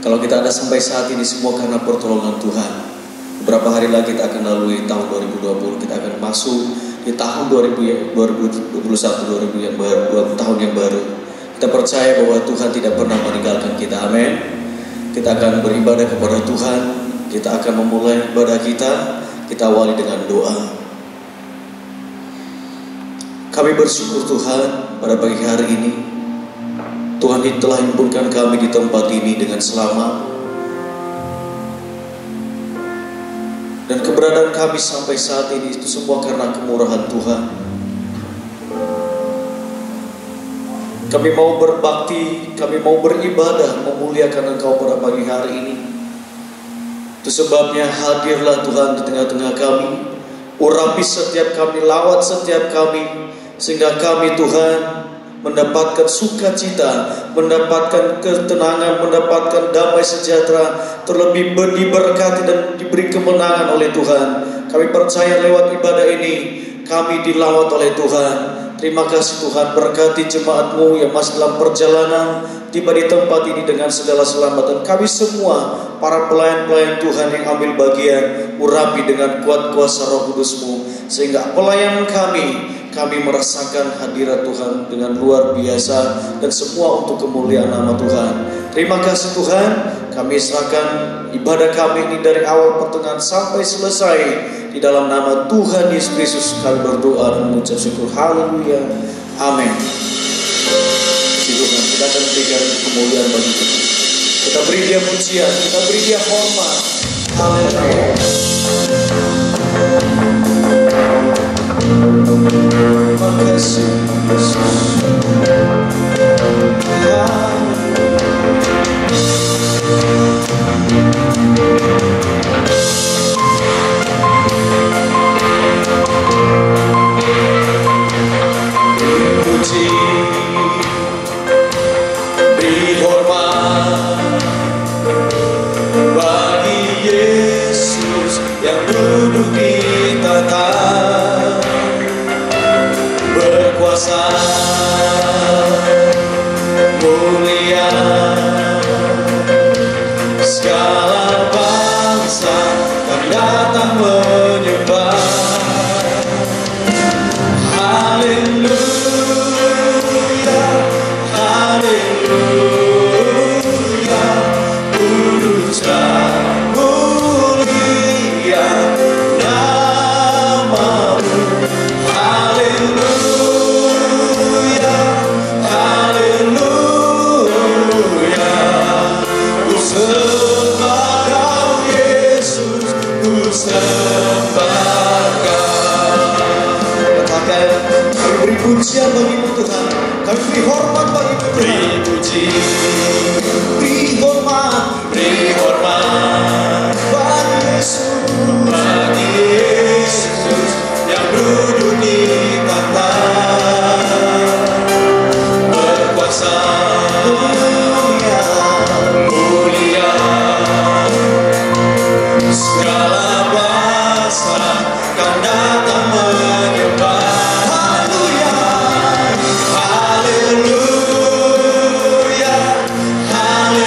Kalau kita ada sampai saat ini semua karena pertolongan Tuhan. Beberapa hari lagi kita akan lalui tahun 2020, kita akan masuk di tahun 2021, tahun yang baru. Kita percaya bahwa Tuhan tidak pernah meninggalkan kita, amin. Kita akan beribadah kepada Tuhan, kita akan memulai ibadah kita awali dengan doa. Kami bersyukur Tuhan pada pagi hari ini, Tuhan telah himpunkan kami di tempat ini dengan selamat. Dan keberadaan kami sampai saat ini itu semua karena kemurahan Tuhan. Kami mau berbakti, kami mau beribadah, memuliakan Engkau pada pagi hari ini. Itu sebabnya hadirlah Tuhan di tengah-tengah kami. Urapi setiap kami, lawat setiap kami, sehingga kami Tuhan mendapatkan sukacita, mendapatkan ketenangan, mendapatkan damai sejahtera, terlebih diberkati dan diberi kemenangan oleh Tuhan. Kami percaya lewat ibadah ini kami dilawat oleh Tuhan. Terima kasih Tuhan, berkati jemaat-Mu yang masih dalam perjalanan tiba di tempat ini dengan segala selamat. Dan kami semua para pelayan-pelayan Tuhan yang ambil bagian, urapi dengan kuat kuasa Roh Kudus-Mu, sehingga pelayanan kami merasakan hadirat Tuhan dengan luar biasa, dan semua untuk kemuliaan nama Tuhan. Terima kasih Tuhan, kami serahkan ibadah kami ini dari awal pertengahan sampai selesai. Di dalam nama Tuhan Yesus Kristus kami berdoa dan mengucap syukur. Haleluya, amin. Tuhan, kita akan berikan kemuliaan bagi Tuhan. Kita beri Dia pujian, kita beri Dia hormat. Haleluya. Terima kasih Yesus. Dipuji, beri hormat bagi Yesus yang duduk di tahta, berkuasa mulia, segala bangsa akan datang menyembah. Haleluya, haleluya, kudus dan mulia nama-Mu. Haleluya, haleluya, ku sembah Kau Yesus, ku sembah Kau. Katakan, kami beri pujian bagi-Mu Tuhan, kami beri hormat bagi-Mu Tuhan. Beri puji, beri hormat bagi Yesus yang duduk di tahta, berkuasa mulia, segala bangsa kan datang menyembah. Haleluya, haleluya,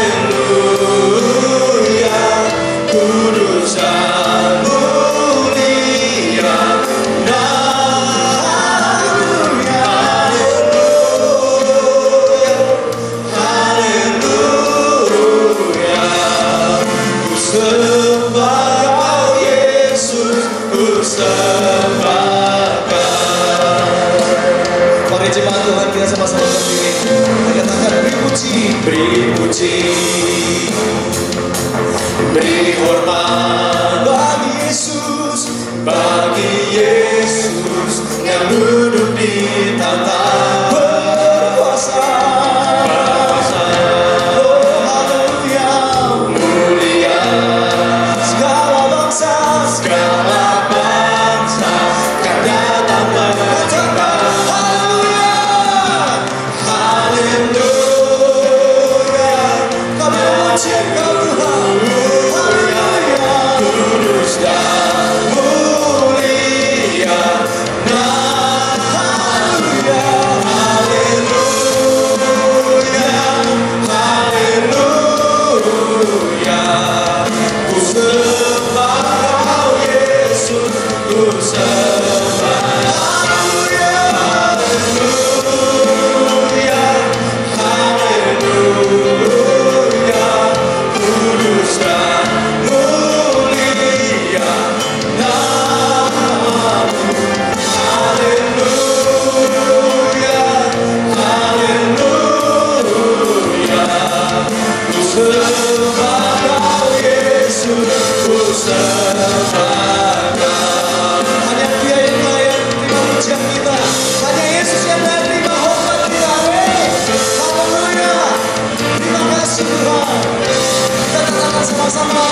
haleluya, kudus dan mulia nama-Mu. Haleluya, ku sembah Kau Yesus, ku sembah Kau. Mari jemaat Tuhan kita sama-sama berdiri, kita katakan beri puji, beri hormat bagi Yesus yang duduk di tahta, berkuasa, oh haleluya, mulia, segala bangsa kan datang menyembah. Haleluya, haleluya, kami memuji Engkau Tuhan. Haleluya, sembah Kau Yesus, ku sembah Kau. Hanya Dia yang layak terima pujian kita, hanya Yesus yang layak terima hormat kita. Haleluya, terima kasih Tuhan. Kita katakan sama-sama,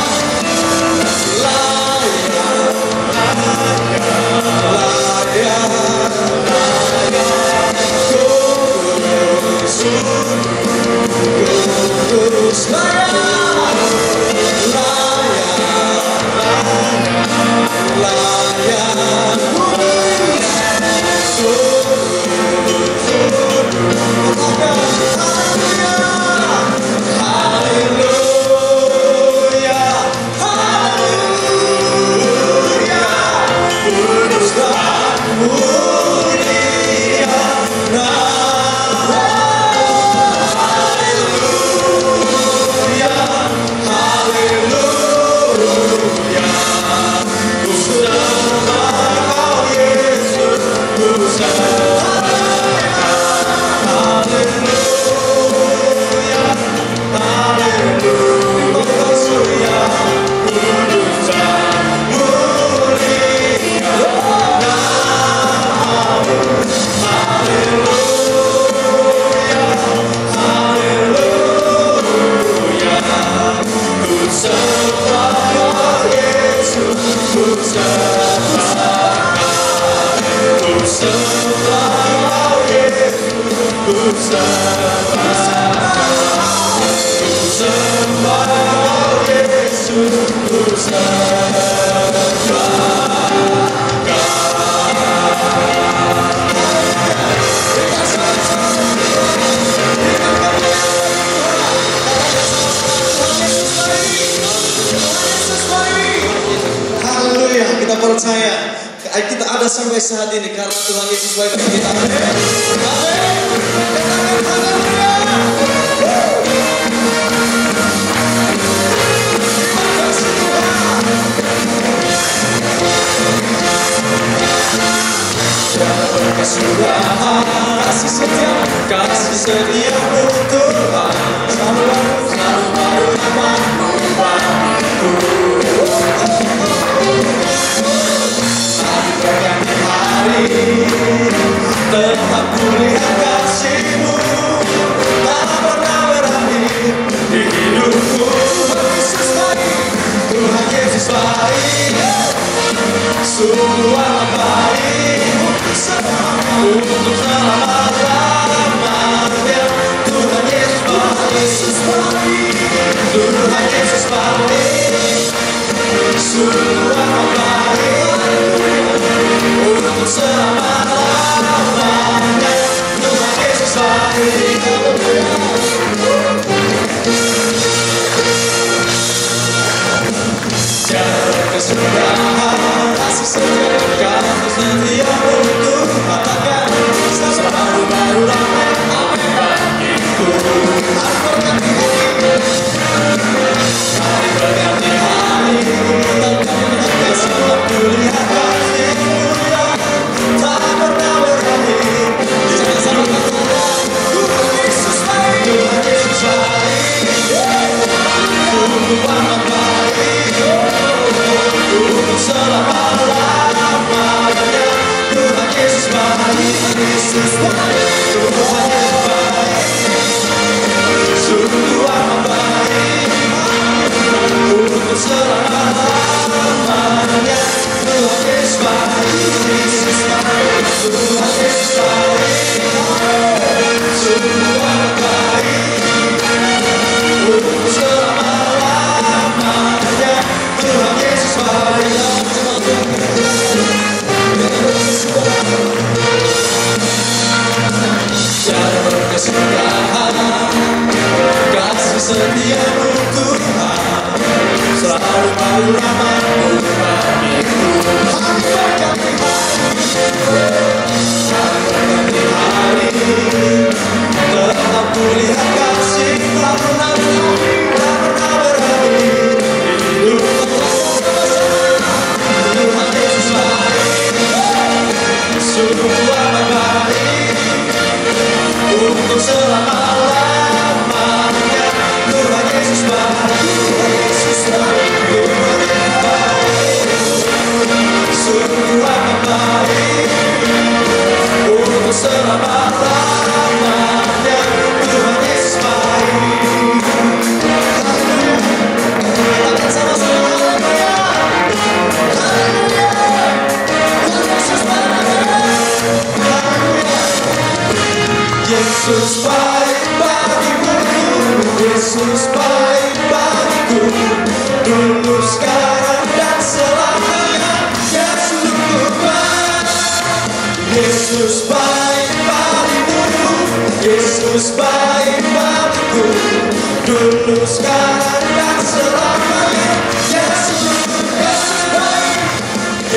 percaya kita ada sampai saat ini karena Tuhan Yesus baik bagi kita. Amin. Kasih setia, kasih setiamu Tuhan, selalu baru namamu bagiku. Berganti hari, tetap kulihat kasih-Mu, tak pernah berhenti di hidupku. Yesus baik, Tuhan Yesus baik, sungguh amat baik, untuk selama-lamanya. Tuhan Yesus baik, Tuhan Yesus baik, sungguh amat baik, untuk selama-lamanya. Tuhan Yesus baik. Jalan kesudahan, kasih setia, kasih setiamu Tuhan, takkan selalu baru ramai bagiku. Hari berganti hari, tetap selalu kulihat kasih-Mu yang tak pernah berhenti. Di sana Tuhan Yesus baik, Tuhan Yesus baik, sungguh amat baik, untuk selama-lamanya. Tuhan Yesus baik, Yesus baik, Tuhan Yesus baik, sungguh amat baik, untuk selama-lamanya. Tuhan Yesus baik, Yesus baik, Tuhan Yesus baik, sungguh amat baik, untuk selama-lamanya. Tuhan Yesus baik. Jalan kesudahan, kasih setiamu Tuhan, selalu baru rahmat-Mu bagiku. Hari berganti hari, tetap kulihat kasih, tak pernah berhenti, tak pernah berhenti di hidupku. Tuhan Yesus baik, sungguh amat baik, untuk selama-lamanya. Tuhan Yesus baik bagiku, dulu, sekarang, dan selamanya. Yesus Tuhan, Yesus baik bagimu, Yesus baik bagiku, dulu, sekarang, dan selamanya.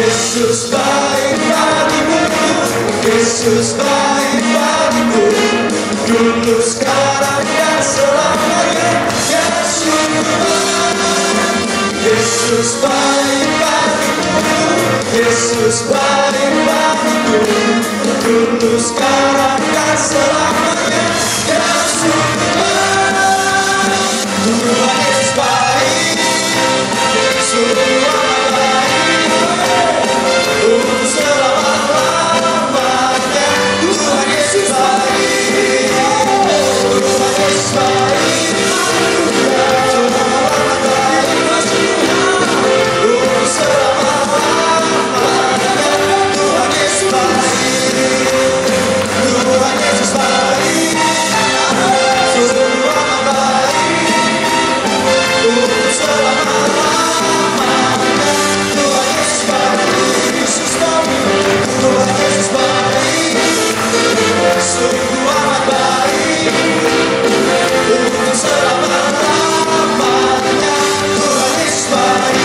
Yesus baik bagimu, Yesus baik bagiku, dulu, sekarang, dan selamanya. Yesus baik bagimu, Yesus baik bagiku, dulu, sekarang, dan selamanya. Tuhan Yesus baik, sungguh amat baik, untuk selama-lamanya. Tuhan Yesus baik, Tuhan Yesus baik, sungguh amat baik, untuk selama-lamanya. Tuhan Yesus baik, Tuhan Yesus baik, sungguh amat baik, untuk selama-lamanya. Tuhan Yesus baik, Yesus baik, Tuhan Yesus baik, sungguh amat baik, untuk selama-lamanya. Tuhan Yesus baik,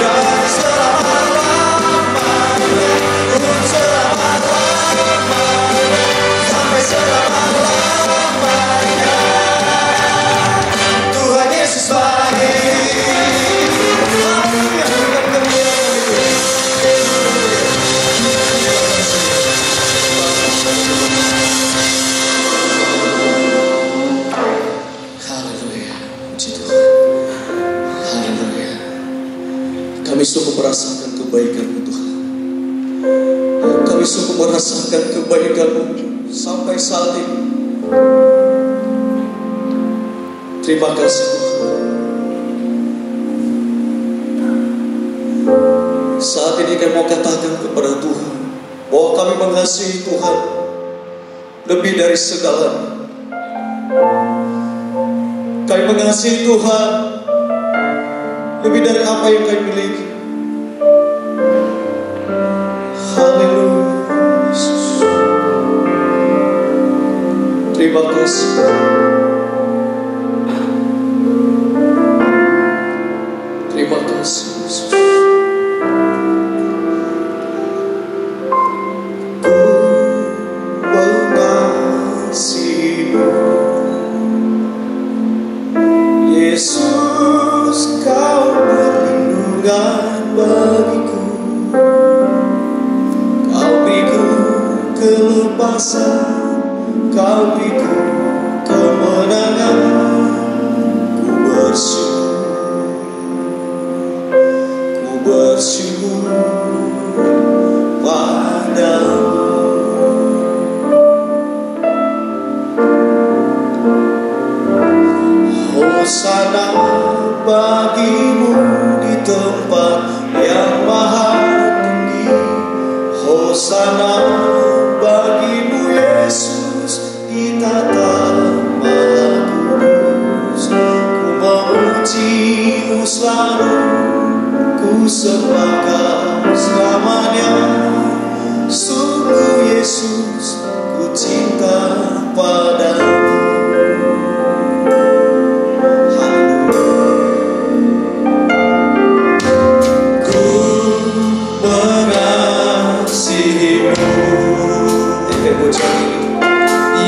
dan selama-lamanya, untuk selama-lamanya, sampai selama-lamanya. Tuhan Yesus baik. Haleluya, puji Tuhan. Haleluya. Kami sungguh merasakan kebaikan-Mu Tuhan. Kami sungguh merasakan kebaikan-Mu sampai saat ini. Terima kasih Tuhan. Saat ini kami mau katakan kepada Tuhan bahwa kami mengasihi Tuhan lebih dari segalanya. Kami mengasihi Tuhan lebih dari apa yang kami miliki. Haleluya, Yesus. Terima kasih. Terima kasih, Yesus. Yesus, Kau perlindungan bagiku, Kau beriku kelepasan, Kau beriku kemenangan. Ku bersyukur padamu. Hosana bagimu di tempat yang maha tinggi. Hosana bagimu Yesus di tata maha kudus. Ku memuji-Mu selalu, ku sembah Kau selamanya. Sungguh Yesus, ku cinta padamu.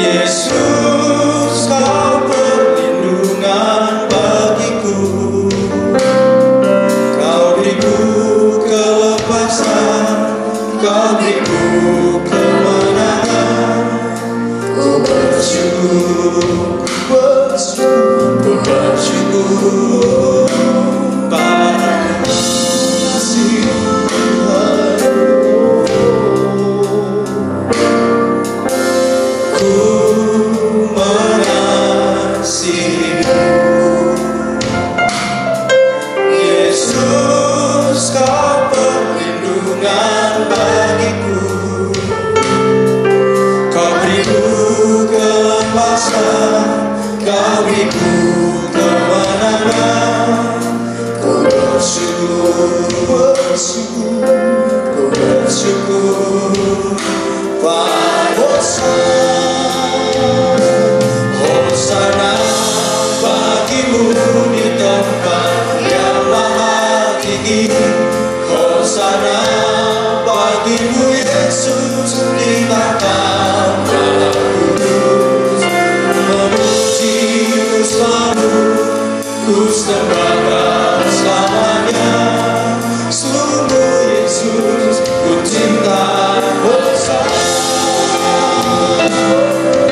Yesus, Kau perlindungan bagiku, Kau beriku kelepasan, Kau beriku kemenangan. Ku bersyukur, ku bersyukur pada kasih Tuhan. Yesus, Kau perlindungan bagiku, Kau beriku kelepasan, Kau beriku bersyukur, Hosana bagimu di tempat yang maha tinggi. Hosana bagimu Yesus di tahta Maha Kudus. Memujimu selalu, ku sembahkan selamanya. Sungguh Yesus ku cinta.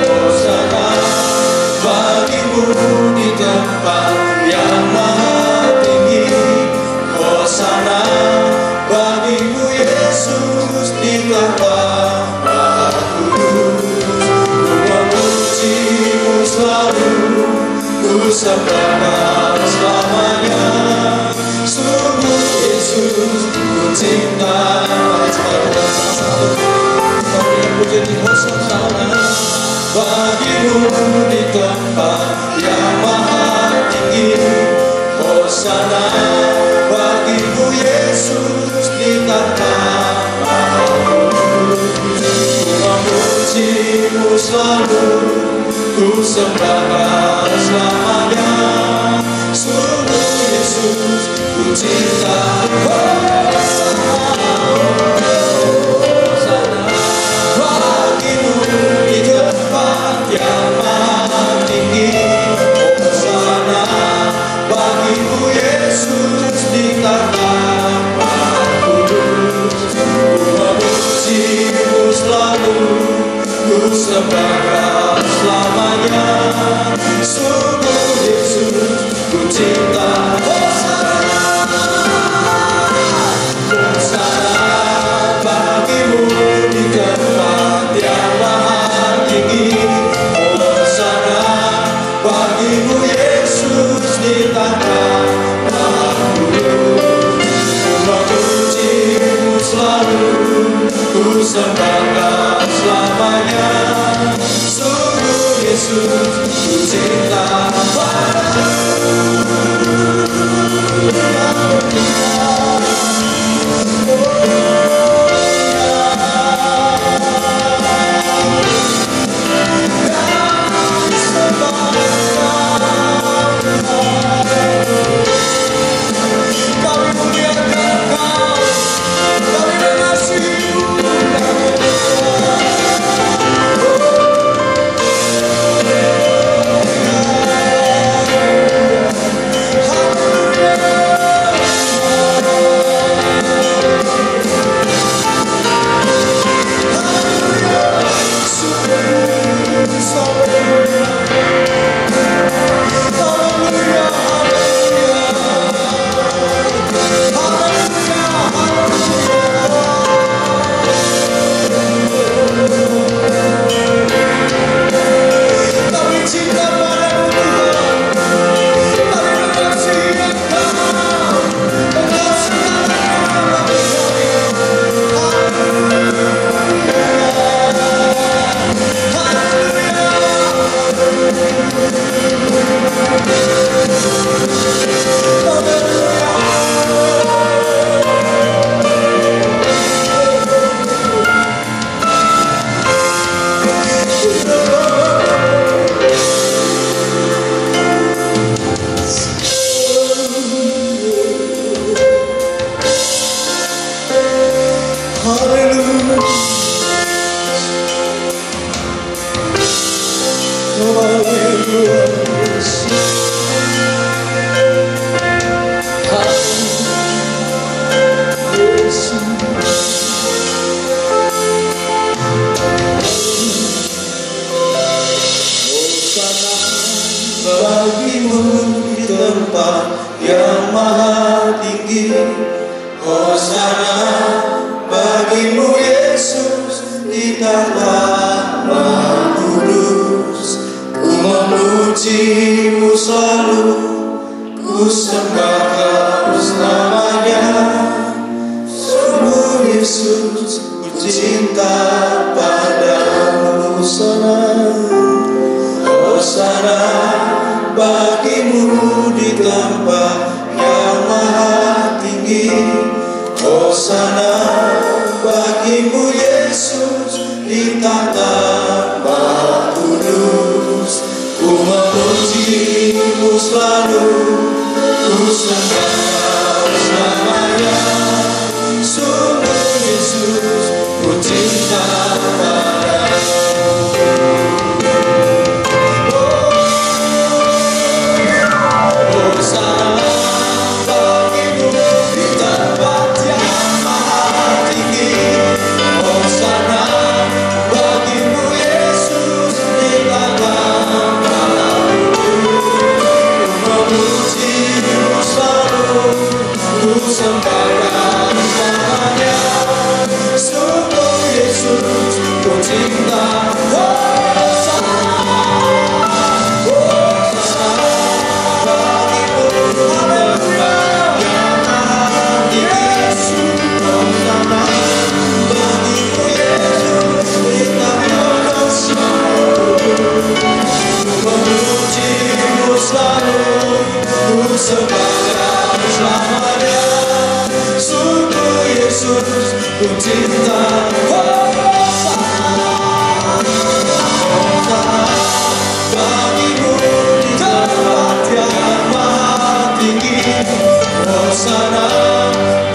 Hosana bagimu di tempat yang maha tinggi. Hosana bagimu Yesus di tahta Maha Kudus. Ku memujimu selalu, ku sembahkan selamanya. Sungguh Yesus ku cinta. Hosana bagimu di tempat yang maha tinggi. Hosana bagimu Yesus di tahta Maha Kudus. Ku memujimu selalu, ku sembahkan selamanya. Sungguh Yesus ku cinta. Yang maha tinggi. Hosana bagimu Yesus di tahta Maha Kudus. Ku memujimu selalu, ku sembahkan selamanya. Sungguh Yesus ku cinta. Hosana bagimu di tempat yang maha tinggi. Bagimu Yesus di tahta Maha Kudus. Ku memujimu selalu, ku sembahkan selamanya. Sungguh Yesus ku cinta padamu. Bagimu di tempat yang maha tinggi. Hosana bagimu Yesus di tahta Maha Kudus. Ku memujimu selalu, ku sembahkan selamanya. Sungguh Yesus ku cinta padamu. Hosana bagimu di tempat yang maha tinggi. Hosana bagimu Yesus di tangan Maha Kudus. Ku memujimu selalu, ku sembah selamanya. Sungguh Yesus, ku cinta padamu. Hosana bagimu di tempat yang maha tinggi. Hosana bagimu Yesus di tangan Maha Kudus. Ku memujimu selalu, ku sembahkan selamanya. Sungguh Yesus, ku cinta. Memujimu selalu, ku sembahkan selamanya. Sungguh Yesus, ku cinta. Bagimu di tempat yang maha tinggi. Hosana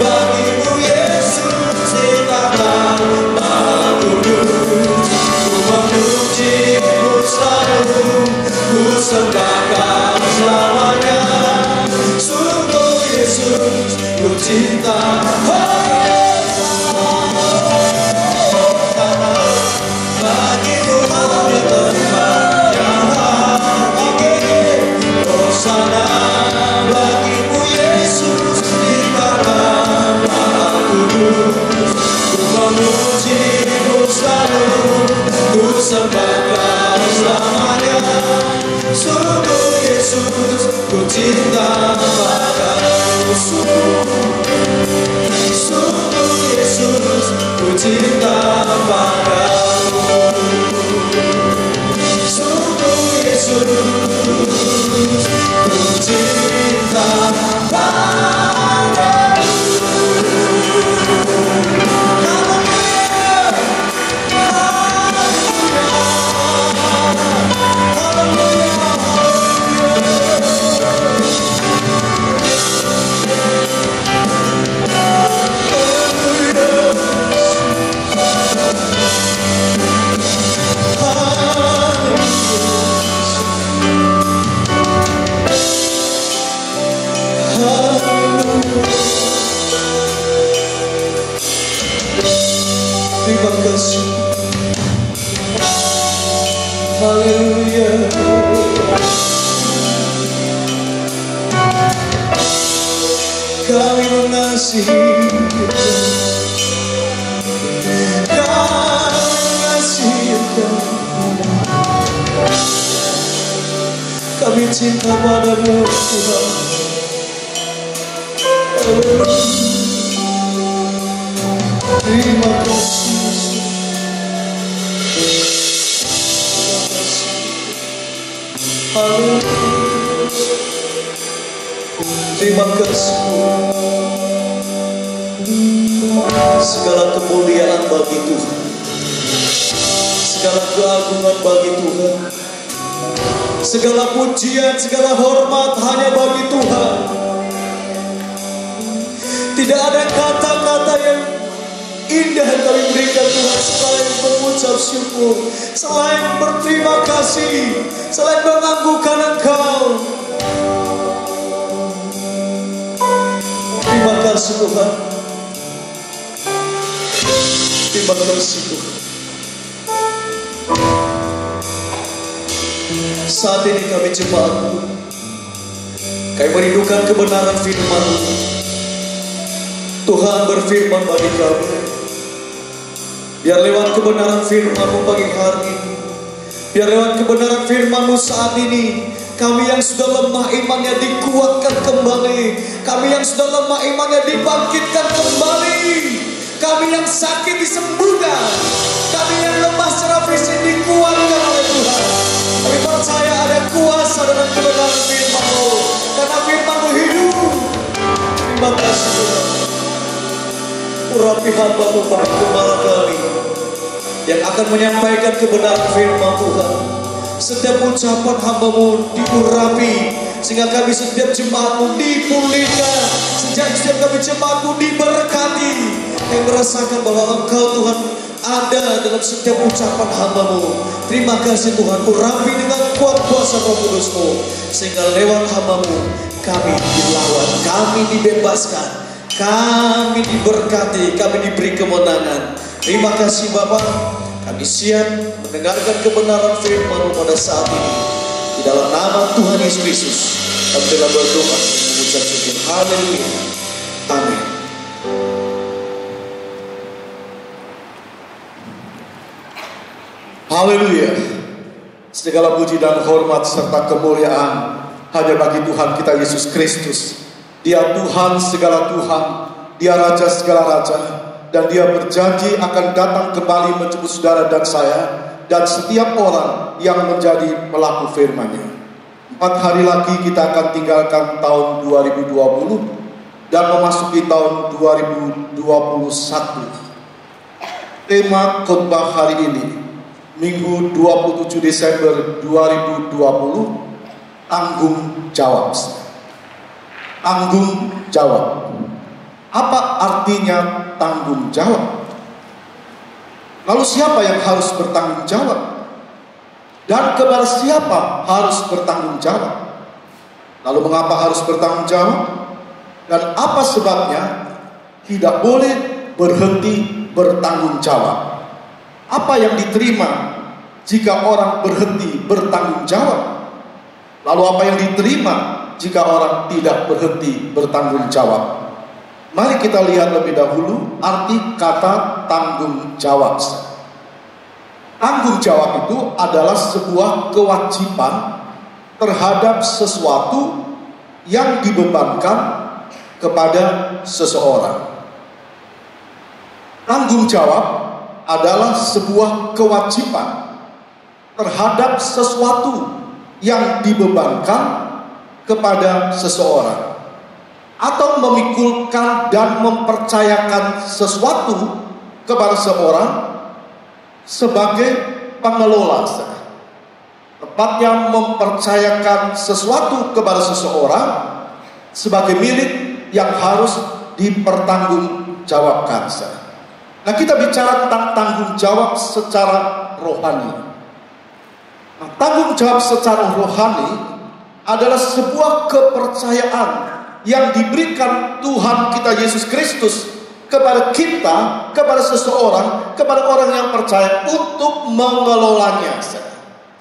bagimu Yesus di tangan Maha Kudus. Ku memujimu selalu, ku sembahkan selamanya. Sungguh Yesus, ku cinta. Bagimu di tempat yang maha tinggi. Hosana bagimu Yesus di tangan Maha Kudus. Ku memujimu selalu, ku sembahkan selamanya. Sungguh Yesus, ku cinta padamu. Sungguh Yesus, ku cinta padamu. Sungguh Yesus, ku cinta padamu. Terima kasih. Haleluya. Kami mengasihi, kami mengasihi Engkau. Kami cinta padamu Tuhan. Haleluya. Terima kasih. Haleluya. Terima kasih. Segala kemuliaan bagi Tuhan, segala keagungan bagi Tuhan, segala pujian, segala hormat hanya bagi Tuhan. Tidak ada kata-kata yang indah yang kami berikan Tuhan selain mengucap syukur, selain berterima kasih, selain mengagunkan Engkau. Terima kasih Tuhan. Terima kasih Tuhan. Saat ini kami jemaat-Mu, kami merindukan kebenaran firman-Mu. Tuhan berfirman bagi kami. Biar lewat kebenaran firman-Mu pagi hari ini, biar lewat kebenaran firman-Mu saat ini, kami yang sudah lemah imannya dikuatkan kembali. Kami yang sudah lemah imannya dibangkitkan kembali. Kami yang sakit disembuhkan. Kami yang lemah secara fisik dikuatkan oleh Tuhan. Kami percaya ada kuasa dalam kebenaran firman-Mu, karena firman-Mu hidup. Terima kasih Tuhan. urapi hamba-Mu Bapak Gembala kami yang akan menyampaikan kebenaran firman Tuhan. Setiap ucapan hamba-Mu diurapi, sehingga kami setiap jemaat-Mu dipulihkan, setiap kami jemaat-Mu diberkati. Kami merasakan bahwa Engkau Tuhan ada dalam setiap ucapan hamba-Mu. Terima kasih Tuhan, urapi dengan kuat kuasa Roh Kudus-Mu, sehingga lewat hamba-Mu kami dilawan, kami dibebaskan, kami diberkati, kami diberi kemenangan. Terima kasih Bapak, kami siap mendengarkan kebenaran firman-Mu pada saat ini. Di dalam nama Tuhan Yesus Kristus kami telah berdoa mengucap syukur. Haleluya. Amin. Haleluya. Segala puji dan hormat serta kemuliaan hanya bagi Tuhan kita Yesus Kristus. Dia Tuhan segala Tuhan, Dia Raja segala Raja, dan Dia berjanji akan datang kembali menjemput saudara dan saya dan setiap orang yang menjadi pelaku firman-Nya. 4 hari lagi kita akan tinggalkan tahun 2020 dan memasuki tahun 2021. Tema khotbah hari ini, Minggu 27 Desember 2020, tanggung jawab. Tanggung jawab. Apa artinya tanggung jawab? Lalu siapa yang harus bertanggung jawab? Dan kepada siapa harus bertanggung jawab? Lalu mengapa harus bertanggung jawab? Dan apa sebabnya tidak boleh berhenti bertanggung jawab? Apa yang diterima jika orang berhenti bertanggung jawab? Lalu apa yang diterima jika orang tidak berhenti bertanggung jawab? Mari kita lihat lebih dahulu arti kata tanggung jawab. Tanggung jawab itu adalah sebuah kewajiban terhadap sesuatu yang dibebankan kepada seseorang. Tanggung jawab adalah sebuah kewajiban terhadap sesuatu yang dibebankan kepada seseorang, atau memikulkan dan mempercayakan sesuatu kepada seorang sebagai pengelola. Tepatnya mempercayakan sesuatu kepada seseorang sebagai milik yang harus dipertanggungjawabkan. Nah, kita bicara tentang tanggung jawab secara rohani. Nah, tanggung jawab secara rohani adalah sebuah kepercayaan yang diberikan Tuhan kita Yesus Kristus kepada kita, kepada seseorang, kepada orang yang percaya untuk mengelolanya.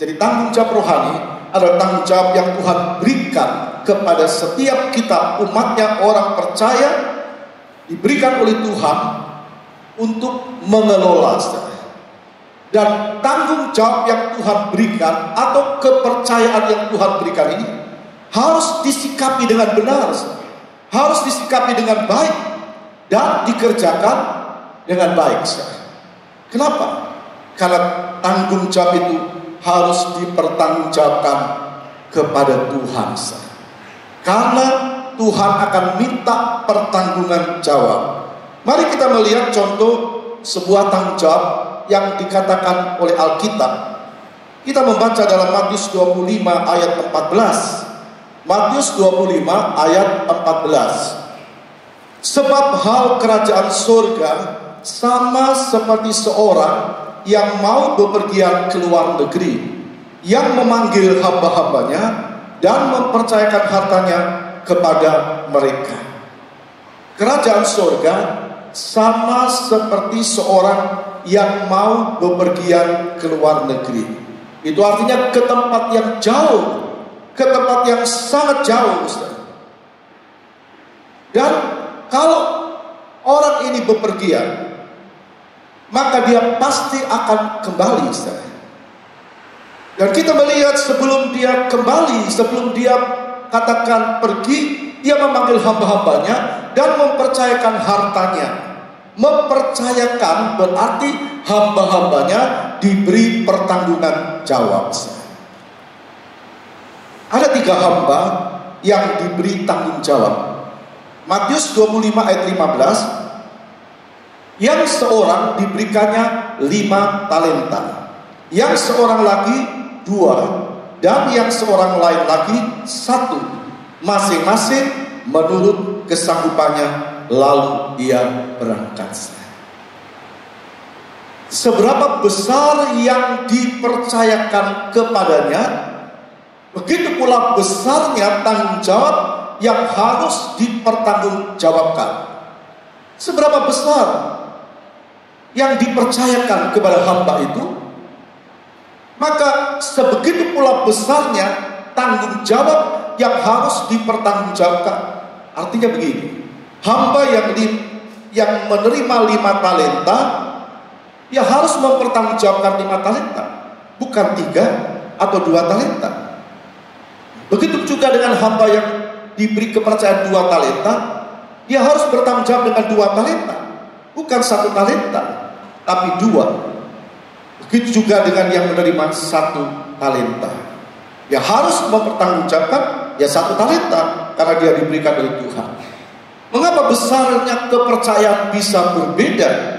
Jadi tanggung jawab rohani adalah tanggung jawab yang Tuhan berikan kepada setiap kita, umatnya, orang percaya, diberikan oleh Tuhan untuk mengelola. Dan tanggung jawab yang Tuhan berikan atau kepercayaan yang Tuhan berikan ini harus disikapi dengan benar, harus disikapi dengan baik, dan dikerjakan dengan baik. Kenapa? Karena tanggung jawab itu harus dipertanggungjawabkan kepada Tuhan. Karena Tuhan akan minta pertanggungan jawab. Mari kita melihat contoh sebuah tanggung jawab yang dikatakan oleh Alkitab. Kita membaca dalam Matius 25 ayat 14. Matius 25 ayat 14. Sebab hal kerajaan surga sama seperti seorang yang mau bepergian ke luar negeri, yang memanggil hamba-hambanya dan mempercayakan hartanya kepada mereka. Kerajaan surga sama seperti seorang yang mau bepergian ke luar negeri. Itu artinya ke tempat yang jauh, ke tempat yang sangat jauh, Ustaz. Dan kalau orang ini bepergian, maka dia pasti akan kembali, Ustaz. Dan kita melihat sebelum dia kembali, sebelum dia katakan pergi, dia memanggil hamba-hambanya dan mempercayakan hartanya. Mempercayakan berarti hamba-hambanya diberi pertanggungan jawab. Ada 3 hamba yang diberi tanggung jawab. Matius 25 ayat 15. Yang seorang diberikannya 5 talenta, yang seorang lagi 2, dan yang seorang lain lagi 1, masing-masing menurut kesanggupannya, lalu ia berangkat. Seberapa besar yang dipercayakan kepadanya, begitu pula besarnya tanggung jawab yang harus dipertanggungjawabkan. Seberapa besar yang dipercayakan kepada hamba itu, maka sebegitu pula besarnya tanggung jawab yang harus dipertanggungjawabkan. Artinya begini, hamba yang menerima 5 talenta, dia harus mempertanggungjawabkan 5 talenta, bukan 3 atau 2 talenta. Begitu juga dengan hamba yang diberi kepercayaan 2 talenta, dia harus bertanggung jawab dengan 2 talenta, bukan 1 talenta, tapi 2. Begitu juga dengan yang menerima 1 talenta, dia harus mempertanggungjawabkan 1 talenta, karena dia diberikan oleh Tuhan. Mengapa besarnya kepercayaan bisa berbeda?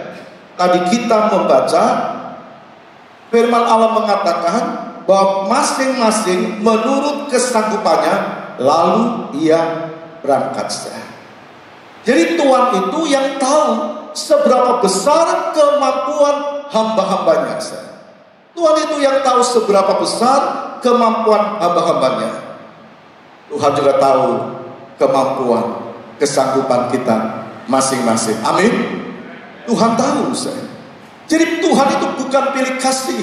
Tadi kita membaca firman Allah mengatakan bahwa masing-masing menurut kesanggupannya, lalu ia berangkat. Jadi Tuhan itu yang tahu seberapa besar kemampuan hamba-hambanya. Tuhan itu yang tahu seberapa besar kemampuan hamba-hambanya. Tuhan juga tahu kemampuan, kesanggupan kita masing-masing. Amin. Tuhan tahu. Jadi Tuhan itu bukan pilih kasih.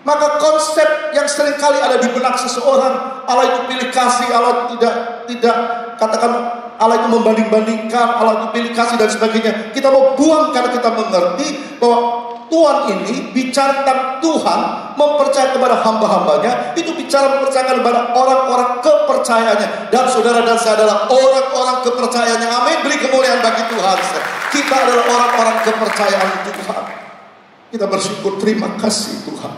Maka konsep yang seringkali ada di benak seseorang, Allah itu pilih kasih, Allah tidak katakan Allah itu membanding-bandingkan, Allah itu pilih kasih dan sebagainya. Kita mau buang karena kita mengerti bahwa Tuhan ini bicara tentang Tuhan mempercayai kepada hamba-hambanya, itu bicara mempercayakan kepada orang-orang kepercayaannya. Dan saudara dan saya adalah orang-orang kepercayaannya. Amin. Beri kemuliaan bagi Tuhan. Kita adalah orang-orang kepercayaan Tuhan. Kita bersyukur, terima kasih Tuhan,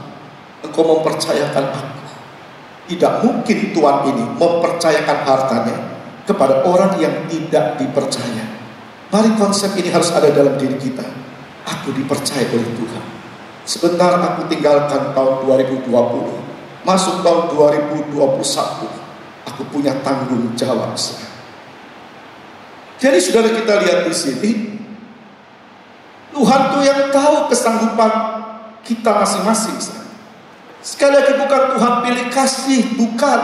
Engkau mempercayakan aku. Tidak mungkin Tuhan ini mempercayakan hartanya kepada orang yang tidak dipercaya. Mari konsep ini harus ada dalam diri kita. Aku dipercaya oleh Tuhan. Sebentar aku tinggalkan tahun 2020, masuk tahun 2021, aku punya tanggung jawab. Jadi saudara, kita lihat di sini, Tuhan tuh yang tahu kesanggupan kita masing-masing. Sekali lagi, bukan Tuhan pilih kasih, bukan.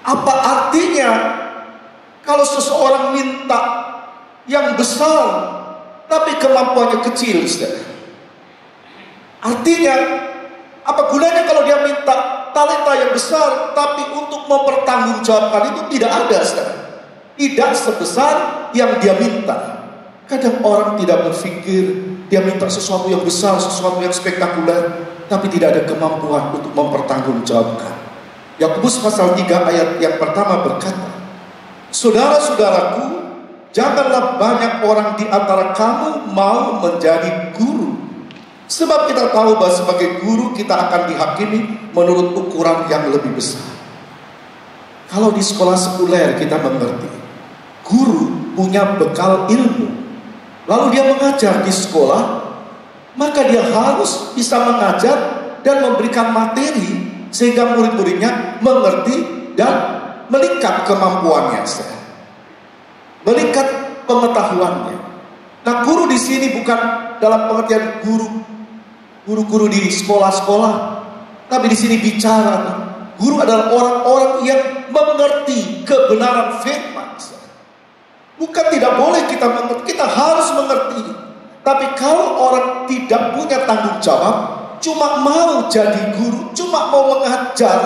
Apa artinya kalau seseorang minta yang besar tapi kemampuannya kecil, saudara? Artinya, apa gunanya kalau dia minta talenta yang besar, tapi untuk mempertanggungjawabkan itu tidak ada, saudara? Tidak sebesar yang dia minta. Kadang orang tidak berpikir, dia minta sesuatu yang besar, sesuatu yang spektakuler, tapi tidak ada kemampuan untuk mempertanggungjawabkan. Yakobus pasal 3 ayat yang pertama berkata, saudara-saudaraku, janganlah banyak orang di antara kamu mau menjadi guru. Sebab kita tahu bahwa sebagai guru kita akan dihakimi menurut ukuran yang lebih besar. Kalau di sekolah sekuler kita mengerti, guru punya bekal ilmu. Lalu dia mengajar di sekolah, maka dia harus bisa mengajar dan memberikan materi sehingga murid-muridnya mengerti dan meningkat kemampuannya, meningkat pengetahuannya. Nah, guru di sini bukan dalam pengertian guru-guru di sekolah-sekolah, tapi di sini bicara guru adalah orang-orang yang mengerti kebenaran firman. Bukan tidak boleh kita mengerti, kita harus mengerti. Tapi kalau orang tidak punya tanggung jawab, cuma mau jadi guru, cuma mau mengajar,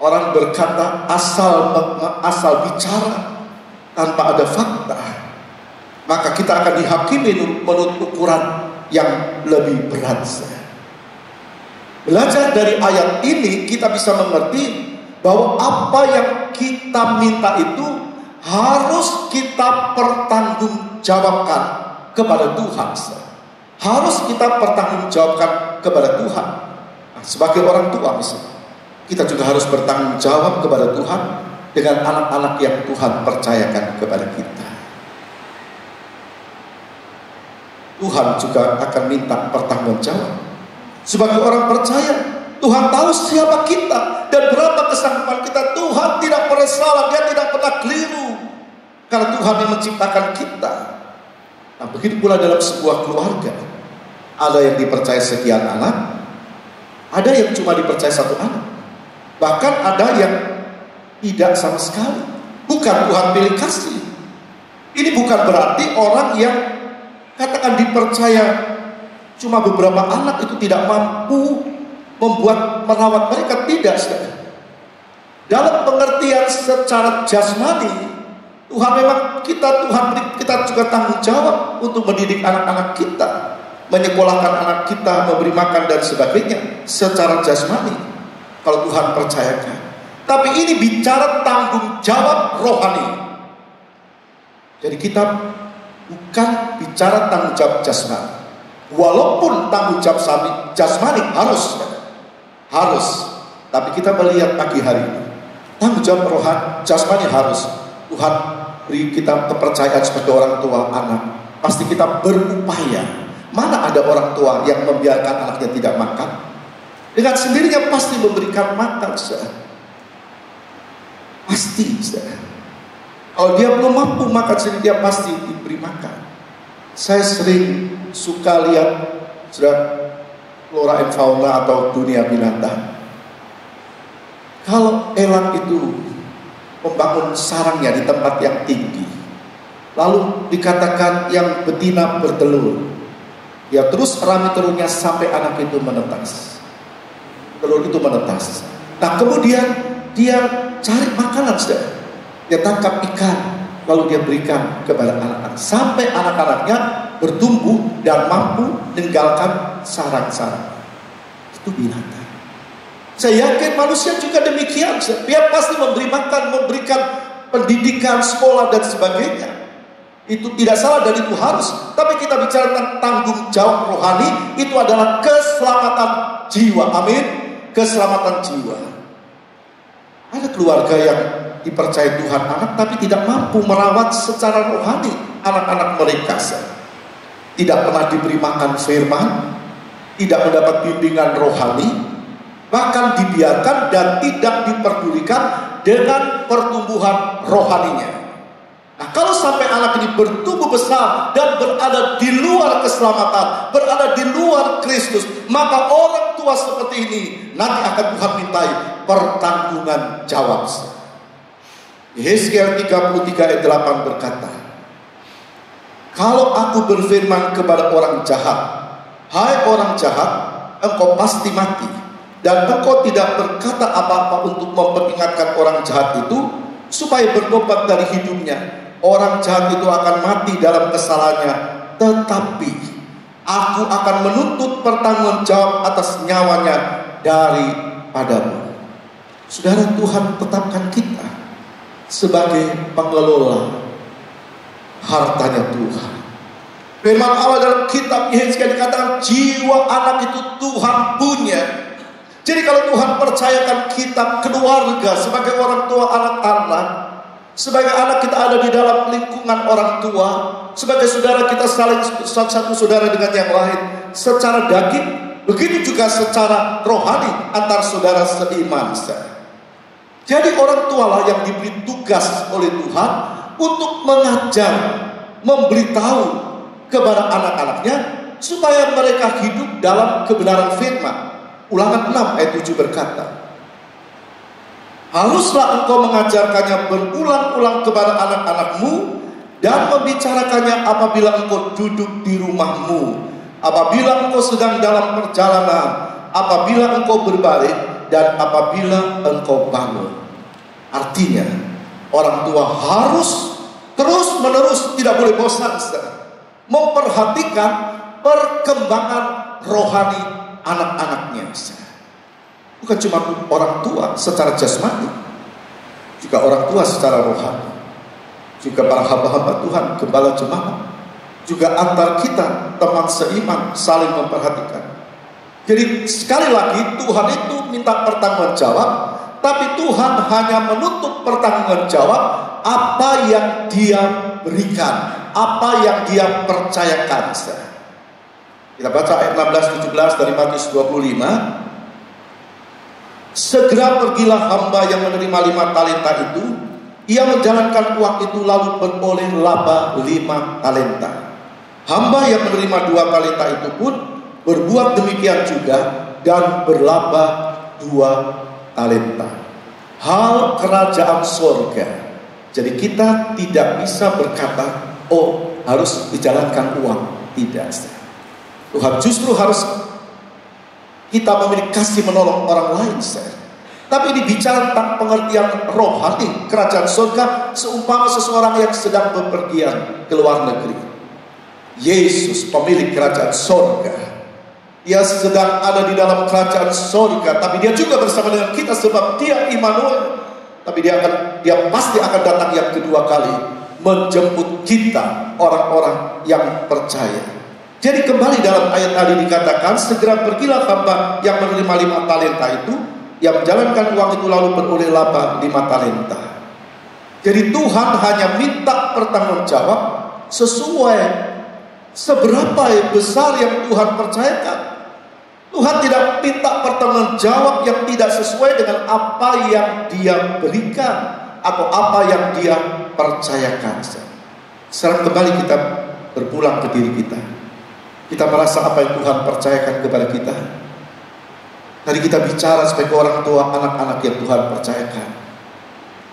orang berkata asal bicara tanpa ada fakta, maka kita akan dihakimi menurut ukuran yang lebih berat. Belajar dari ayat ini kita bisa mengerti bahwa apa yang kita minta itu harus kita pertanggungjawabkan kepada Tuhan. Harus kita pertanggungjawabkan kepada Tuhan. Nah, sebagai orang tua misalnya, kita juga harus bertanggung jawab kepada Tuhan dengan anak-anak yang Tuhan percayakan kepada kita. Tuhan juga akan minta pertanggungjawab. Sebagai orang percaya, Tuhan tahu siapa kita dan berapa kesanggupan kita. Tuhan tidak pernah salah, Dia tidak pernah keliru, karena Tuhan yang menciptakan kita. Nah, begitu pula dalam sebuah keluarga. Ada yang dipercaya sekian anak, ada yang cuma dipercaya satu anak, bahkan ada yang tidak sama sekali. Bukan Tuhan pilih kasih. Ini bukan berarti orang yang katakan dipercaya cuma beberapa anak itu tidak mampu merawat mereka. Tidak, saudara. Dalam pengertian secara jasmani, Tuhan memang kita juga tanggung jawab untuk mendidik anak-anak kita, menyekolahkan anak kita, memberi makan dan sebagainya secara jasmani kalau Tuhan percayakan. Tapi ini bicara tanggung jawab rohani. Jadi kita bukan bicara tanggung jawab jasmani. Walaupun tanggung jawab jasmani harus, tapi kita melihat pagi hari ini tanggung jawab rohani jasmani harus. Tuhan beri kita kepercayaan sebagai orang tua anak. Pasti kita berupaya. Mana ada orang tua yang membiarkan anaknya tidak makan? Dengan sendirinya pasti memberikan makan, saudara. Pasti, saudara. Kalau dia belum mampu makan sendiri, dia pasti diberi makan. Saya sering suka lihat, saudara, flora and fauna atau dunia binatang. Kalau elang itu membangun sarangnya di tempat yang tinggi, lalu dikatakan yang betina bertelur, ya terus rami telurnya sampai anak itu menetas. Telur itu menetas. Nah, kemudian dia cari makanan, saudara. Dia tangkap ikan, lalu dia berikan kepada anak-anak sampai anak-anaknya bertumbuh dan mampu meninggalkan sarang-sarang. Itu binatang. Saya yakin manusia juga demikian. Dia pasti memberi makan, memberikan pendidikan, sekolah dan sebagainya. Itu tidak salah dan itu harus. Tapi kita bicara tentang tanggung jawab rohani, itu adalah keselamatan jiwa. Amin. Keselamatan jiwa. Ada keluarga yang dipercaya Tuhan anak, tapi tidak mampu merawat secara rohani anak-anak mereka. Tidak pernah diberi makan firman, tidak mendapat bimbingan rohani, bahkan dibiarkan dan tidak diperdulikan dengan pertumbuhan rohaninya. Nah, kalau sampai anak ini bertumbuh besar dan berada di luar keselamatan, berada di luar Kristus, maka orang tua seperti ini nanti akan Tuhan mintai pertanggungan jawab. Yesaya 33 ayat 8 berkata, kalau aku berfirman kepada orang jahat, hai orang jahat, engkau pasti mati, dan engkau tidak berkata apa-apa untuk memperingatkan orang jahat itu supaya bertobat dari hidupnya, orang jahat itu akan mati dalam kesalahannya, tetapi aku akan menuntut pertanggung jawab atas nyawanya daripadamu. Saudara, Tuhan tetapkan kita sebagai pengelola hartanya Tuhan. Firman Allah dalam kitab Yesaya dikatakan jiwa anak itu Tuhan punya. Jadi kalau Tuhan percayakan kita keluarga sebagai orang tua anak-anak, sebagai anak kita ada di dalam lingkungan orang tua, sebagai saudara kita saling satu saudara dengan yang lain secara daging, begitu juga secara rohani antar saudara seiman. Jadi orang tualah yang diberi tugas oleh Tuhan untuk mengajar, memberitahu kepada anak-anaknya supaya mereka hidup dalam kebenaran firman. Ulangan 6 ayat 7 berkata, haruslah engkau mengajarkannya berulang-ulang kepada anak-anakmu dan membicarakannya apabila engkau duduk di rumahmu, apabila engkau sedang dalam perjalanan, apabila engkau berbaring, dan apabila engkau bangun. Artinya orang tua harus terus menerus, tidak boleh bosan, memperhatikan perkembangan rohani anak-anaknya. Bukan cuma orang tua secara jasmani, juga orang tua secara rohani, juga para hamba-hamba Tuhan, gembala jemaat, juga antar kita teman seiman saling memperhatikan. Jadi sekali lagi Tuhan itu minta pertanggungan jawab, tapi Tuhan hanya menuntut pertanggungan jawab apa yang Dia berikan, apa yang Dia percayakan. Kita baca ayat 16-17 dari Matius 25. Segera pergilah hamba yang menerima 5 talenta itu. Ia menjalankan uang itu lalu beroleh laba 5 talenta. Hamba yang menerima 2 talenta itu pun berbuat demikian juga dan berlaba 2 talenta. Hal kerajaan sorga. Jadi kita tidak bisa berkata, oh harus dijalankan uang. Tidak. Tuhan justru harus kita memiliki kasih menolong orang lain. Tapi ini bicara tentang pengertian rohani kerajaan surga, seumpama seseorang yang sedang bepergian ke luar negeri. Yesus pemilik kerajaan surga, dia sedang ada di dalam kerajaan surga, tapi dia juga bersama dengan kita sebab dia Immanuel. Tapi dia pasti akan datang yang kedua kali menjemput kita, orang-orang yang percaya. Jadi kembali dalam ayat tadi dikatakan, segera pergilah hamba yang menerima 5 talenta itu, yang menjalankan uang itu lalu beroleh laba 5 talenta. Jadi Tuhan hanya minta pertanggungjawab sesuai seberapa besar yang Tuhan percayakan. Tuhan tidak minta pertanggungjawab yang tidak sesuai dengan apa yang dia berikan atau apa yang dia percayakan. Sekarang kembali kita berpulang ke diri kita. Kita merasa apa yang Tuhan percayakan kepada kita. Tadi kita bicara sebagai orang tua anak-anak yang Tuhan percayakan.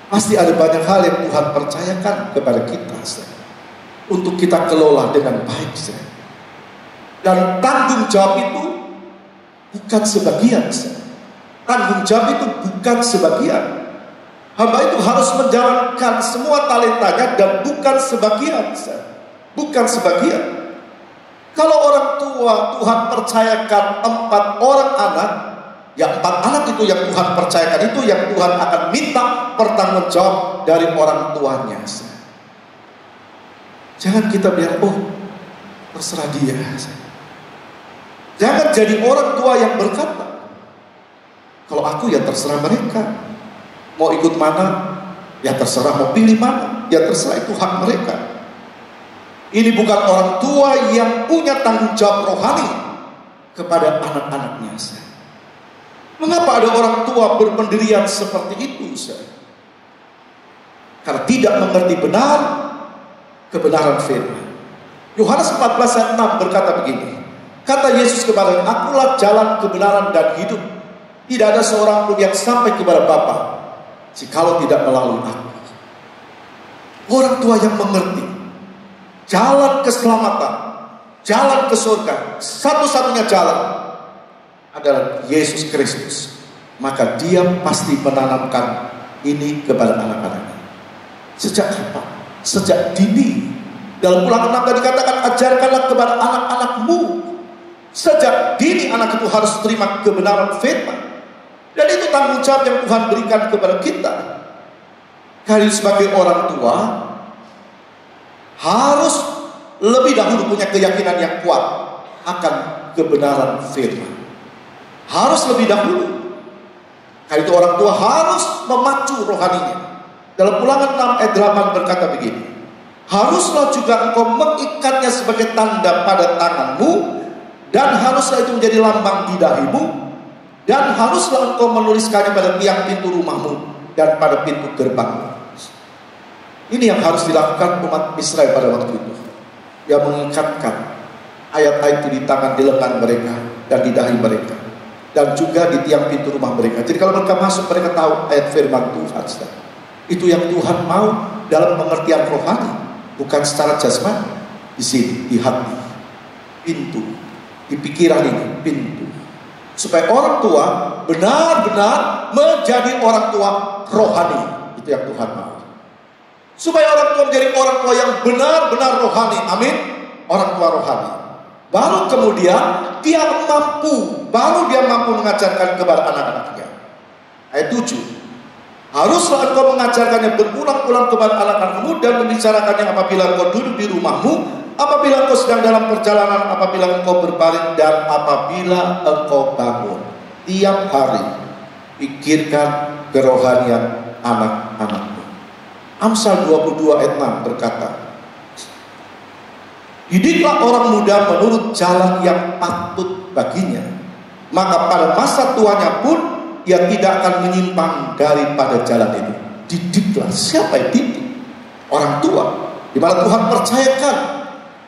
Pasti ada banyak hal yang Tuhan percayakan kepada kita untuk kita kelola dengan baik. Dan tanggung jawab itu bukan sebagian. Tanggung jawab itu bukan sebagian. Hamba itu harus menjalankan semua talentanya dan bukan sebagian. Bukan sebagian. Kalau orang tua Tuhan percayakan 4 orang anak, ya 4 anak itu yang Tuhan percayakan, itu yang Tuhan akan minta pertanggungjawab dari orang tuanya. Jangan kita biar, oh terserah dia. Jangan jadi orang tua yang berkata, kalau aku ya terserah mereka, mau ikut mana ya terserah, mau pilih mana ya terserah, itu hak mereka. Ini bukan orang tua yang punya tanggung jawab rohani kepada anak-anaknya. Mengapa ada orang tua berpendirian seperti itu? Karena tidak mengerti benar kebenaran firman. Yohanes 14 ayat 6 berkata begini. Kata Yesus kepadanya, akulah jalan kebenaran dan hidup. Tidak ada seorang pun yang sampai kepada Bapa jikalau tidak melalui aku. Orang tua yang mengerti jalan keselamatan, jalan ke surga, satu-satunya jalan adalah Yesus Kristus. Maka dia pasti menanamkan ini kepada anak-anaknya. Sejak kapan? Sejak dini. Dalam Ulangan 6 tadi dikatakan, ajarkanlah kepada anak-anakmu. Sejak dini anak itu harus terima kebenaran firman. Dan itu tanggung jawab yang Tuhan berikan kepada kita. Kali sebagai orang tua harus lebih dahulu punya keyakinan yang kuat akan kebenaran firman. Harus lebih dahulu. Karena itu orang tua harus memacu rohaninya. Dalam Ulangan 6 ayat 8 berkata begini. Haruslah juga engkau mengikatnya sebagai tanda pada tanganmu, dan haruslah itu menjadi lambang di dahimu, dan haruslah engkau menuliskannya pada tiang pintu rumahmu dan pada pintu gerbangmu. Ini yang harus dilakukan umat Israel pada waktu itu. Dia mengikatkan ayat-ayat itu di tangan, di lengan mereka dan di dahi mereka, dan juga di tiang pintu rumah mereka. Jadi kalau mereka masuk, mereka tahu ayat firman Tuhan. Itu yang Tuhan mau dalam pengertian rohani, bukan secara jasmani. Di sini, di hati, pintu, di pikiran ini, pintu. Supaya orang tua benar-benar menjadi orang tua rohani. Itu yang Tuhan mau. Supaya orang tua menjadi orang tua yang benar-benar rohani. Amin. Orang tua rohani. Baru kemudian dia mampu, mengajarkan kepada anak-anaknya. Ayat 7. Haruslah engkau mengajarkannya berulang-ulang kepada anak-anakmu dan membicarakannya apabila engkau duduk di rumahmu, apabila engkau sedang dalam perjalanan, apabila engkau berbaring, dan apabila engkau bangun. Tiap hari pikirkan kerohanian anak-anakmu. Amsal 22 ayat 6 berkata, Didiklah orang muda menurut jalan yang patut baginya, maka pada masa tuanya pun ia tidak akan menyimpang daripada jalan itu. Didiklah. Siapa yang didik? Orang tua, di mana Tuhan percayakan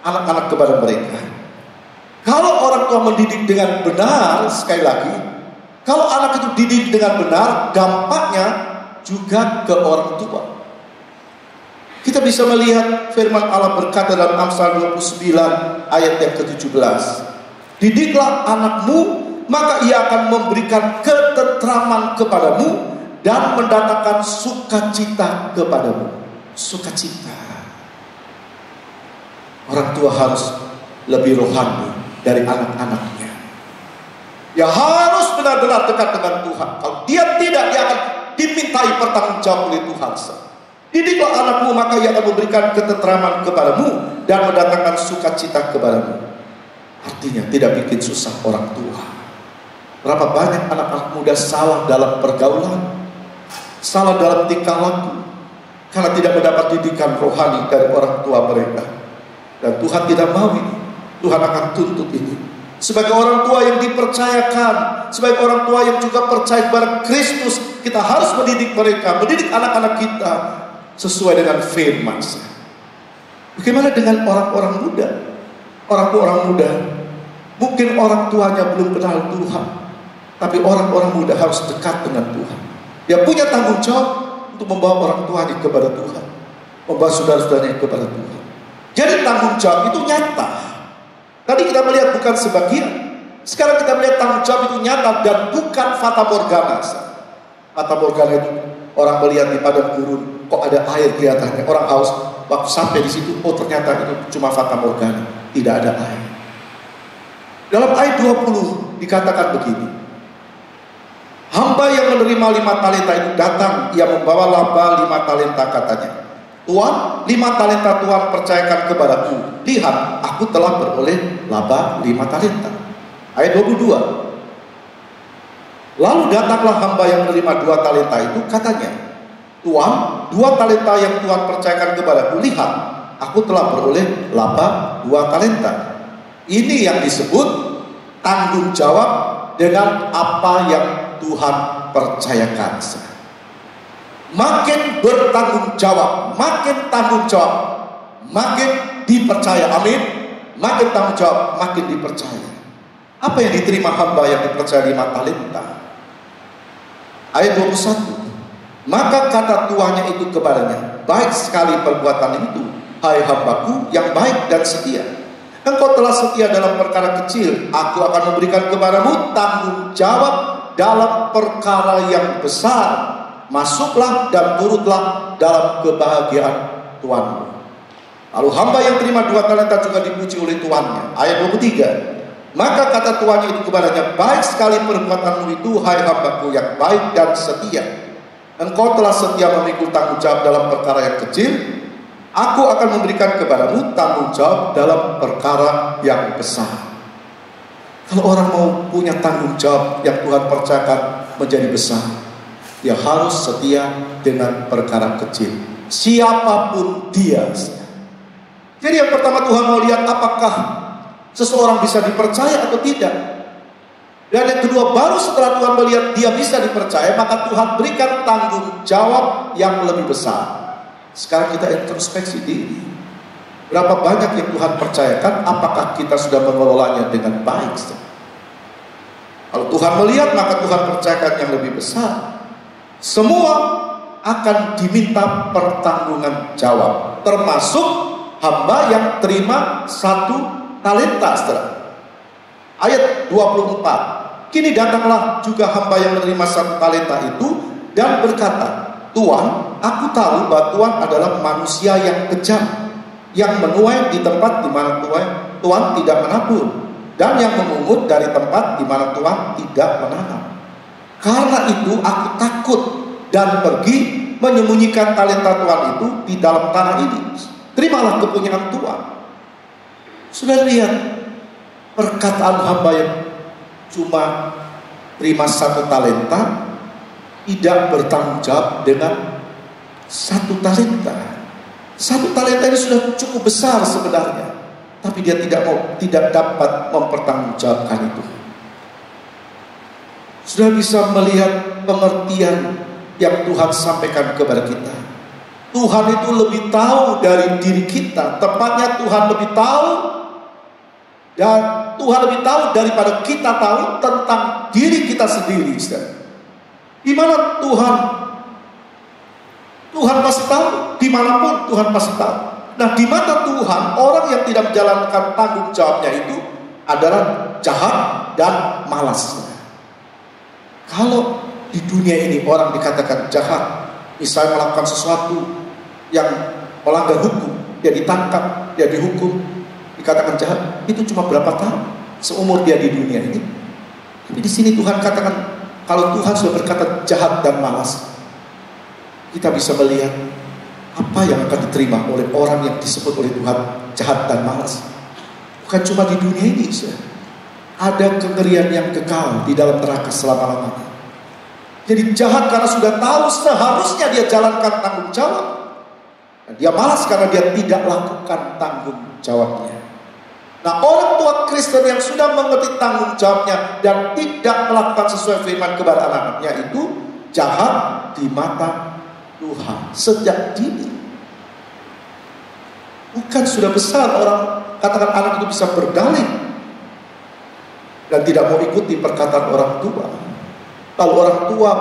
anak-anak kepada mereka. Kalau orang tua mendidik dengan benar, sekali lagi, kalau anak itu dididik dengan benar, dampaknya juga ke orang tua. Kita bisa melihat firman Allah berkata dalam Amsal 29 ayat yang ke-17. Didiklah anakmu, maka ia akan memberikan ketentraman kepadamu dan mendatangkan sukacita kepadamu. Sukacita. Orang tua harus lebih rohani dari anak-anaknya. Ya harus benar-benar dekat dengan Tuhan. Kalau dia tidak, dia akan dimintai pertanggungjawab oleh Tuhan. Didiklah anakmu, maka ia akan memberikan ketentraman kepadamu dan mendatangkan sukacita kepadamu. Artinya tidak bikin susah orang tua. Berapa banyak anak-anak muda salah dalam pergaulan, salah dalam tingkah laku, karena tidak mendapat didikan rohani dari orang tua mereka. Dan Tuhan tidak mau ini. Tuhan akan tuntut ini. Sebagai orang tua yang dipercayakan, sebagai orang tua yang juga percaya kepada Kristus, kita harus mendidik mereka, mendidik anak-anak kita sesuai dengan firman. Bagaimana dengan orang-orang muda? Orang-orang muda, mungkin orang tuanya belum kenal Tuhan, tapi orang-orang muda harus dekat dengan Tuhan. Dia punya tanggung jawab untuk membawa orang tuanya kepada Tuhan, membawa saudara-saudaranya kepada Tuhan. Jadi tanggung jawab itu nyata. Tadi kita melihat bukan sebagian, sekarang kita melihat tanggung jawab itu nyata dan bukan fata morgana. Fata morgana itu orang melihat di padang gurun, kok ada air kelihatannya, orang haus, waktu sampai di situ, oh ternyata itu cuma fata morgana, tidak ada air. Dalam ayat 20 dikatakan begini, hamba yang menerima 5 talenta itu datang, ia membawa laba 5 talenta katanya. Tuan, 5 talenta Tuhan percayakan kepadaku. Lihat, aku telah beroleh laba 5 talenta. Ayat 22. Lalu datanglah hamba yang menerima 2 talenta itu, katanya, Tuan, 2 talenta yang Tuhan percayakan kepadaku. Lihat, aku telah beroleh laba 2 talenta. Ini yang disebut tanggung jawab dengan apa yang Tuhan percayakan. Makin bertanggung jawab, makin tanggung jawab, makin dipercaya. Amin. Makin tanggung jawab, makin dipercaya. Apa yang diterima hamba yang dipercaya 5 talenta? Ayat 21. Maka kata tuannya itu kepadanya, baik sekali perbuatan itu, hai hambaku yang baik dan setia. Engkau telah setia dalam perkara kecil, aku akan memberikan kepadamu tanggung jawab dalam perkara yang besar. Masuklah dan turutlah dalam kebahagiaan tuanmu. Lalu hamba yang terima 2 talenta juga dipuji oleh tuannya. Ayat 23. Maka kata tuannya itu kepadanya, baik sekali perbuatanmu itu, hai hambaku yang baik dan setia. Engkau telah setia memikul tanggung jawab dalam perkara yang kecil, aku akan memberikan kepadamu tanggung jawab dalam perkara yang besar. Kalau orang mau punya tanggung jawab yang Tuhan percayakan menjadi besar, dia harus setia dengan perkara kecil, siapapun dia. Jadi yang pertama Tuhan mau lihat apakah seseorang bisa dipercaya atau tidak. Dan yang kedua, baru setelah Tuhan melihat dia bisa dipercaya, maka Tuhan berikan tanggung jawab yang lebih besar. Sekarang kita introspeksi diri. Berapa banyak yang Tuhan percayakan, apakah kita sudah mengelolanya dengan baik? Kalau Tuhan melihat, maka Tuhan percayakan yang lebih besar. Semua akan diminta pertanggungan jawab, termasuk hamba yang terima 1 talenta. Ayat 24. Kini datanglah juga hamba yang menerima 1 talenta itu dan berkata, Tuan, aku tahu bahwa Tuan adalah manusia yang kejam, yang menuai di tempat di mana Tuan tidak menabur, dan yang memungut dari tempat di mana Tuan tidak menanam. Karena itu aku takut dan pergi menyembunyikan talenta Tuhan itu di dalam tanah ini. Terimalah kepunyaan Tuhan. Sudah lihat perkataan hamba yang cuma terima 1 talenta, tidak bertanggung jawab dengan 1 talenta. 1 talenta ini sudah cukup besar sebenarnya, tapi dia tidak dapat mempertanggungjawabkan itu. Sudah bisa melihat pengertian yang Tuhan sampaikan kepada kita. Tuhan itu lebih tahu dari diri kita. Tepatnya Tuhan lebih tahu, dan Tuhan lebih tahu daripada kita tahu tentang diri kita sendiri. Di mana Tuhan pasti tahu, dimanapun Tuhan pasti tahu. Nah, di mata Tuhan, orang yang tidak menjalankan tanggung jawabnya itu adalah jahat dan malas. Kalau di dunia ini orang dikatakan jahat, misalnya melakukan sesuatu yang melanggar hukum, dia ditangkap, dia dihukum, dikatakan jahat, itu cuma berapa tahun seumur dia di dunia ini. Tapi di sini Tuhan katakan, kalau Tuhan sudah berkata jahat dan malas, kita bisa melihat apa yang akan diterima oleh orang yang disebut oleh Tuhan jahat dan malas. Bukan cuma di dunia ini, ada kengerian yang kekal di dalam neraka selama-lamanya. Jadi jahat karena sudah tahu seharusnya dia jalankan tanggung jawab, dan dia malas karena dia tidak lakukan tanggung jawabnya. Nah, orang tua Kristen yang sudah mengerti tanggung jawabnya dan tidak melakukan sesuai firman kepada anak-anaknya itu jahat di mata Tuhan sejak dini. Bukan sudah besar orang katakan anak itu bisa berdalih dan tidak mau ikuti perkataan orang tua. Lalu orang tua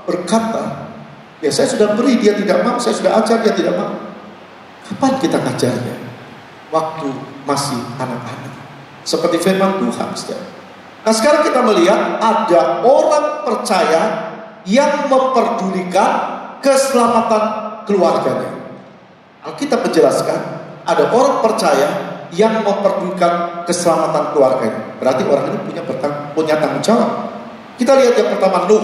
berkata, ya saya sudah beri, dia tidak mau, saya sudah ajar, dia tidak mau. Kapan kita ngajarnya? Waktu masih anak-anak. Seperti firman Tuhan. Nah, sekarang kita melihat ada orang percaya yang memperdulikan keselamatan keluarganya. Alkitab menjelaskan ada orang percaya yang memperdulikan keselamatan keluarganya. Berarti orang ini punya tanggung jawab. Kita lihat yang pertama, Nuh.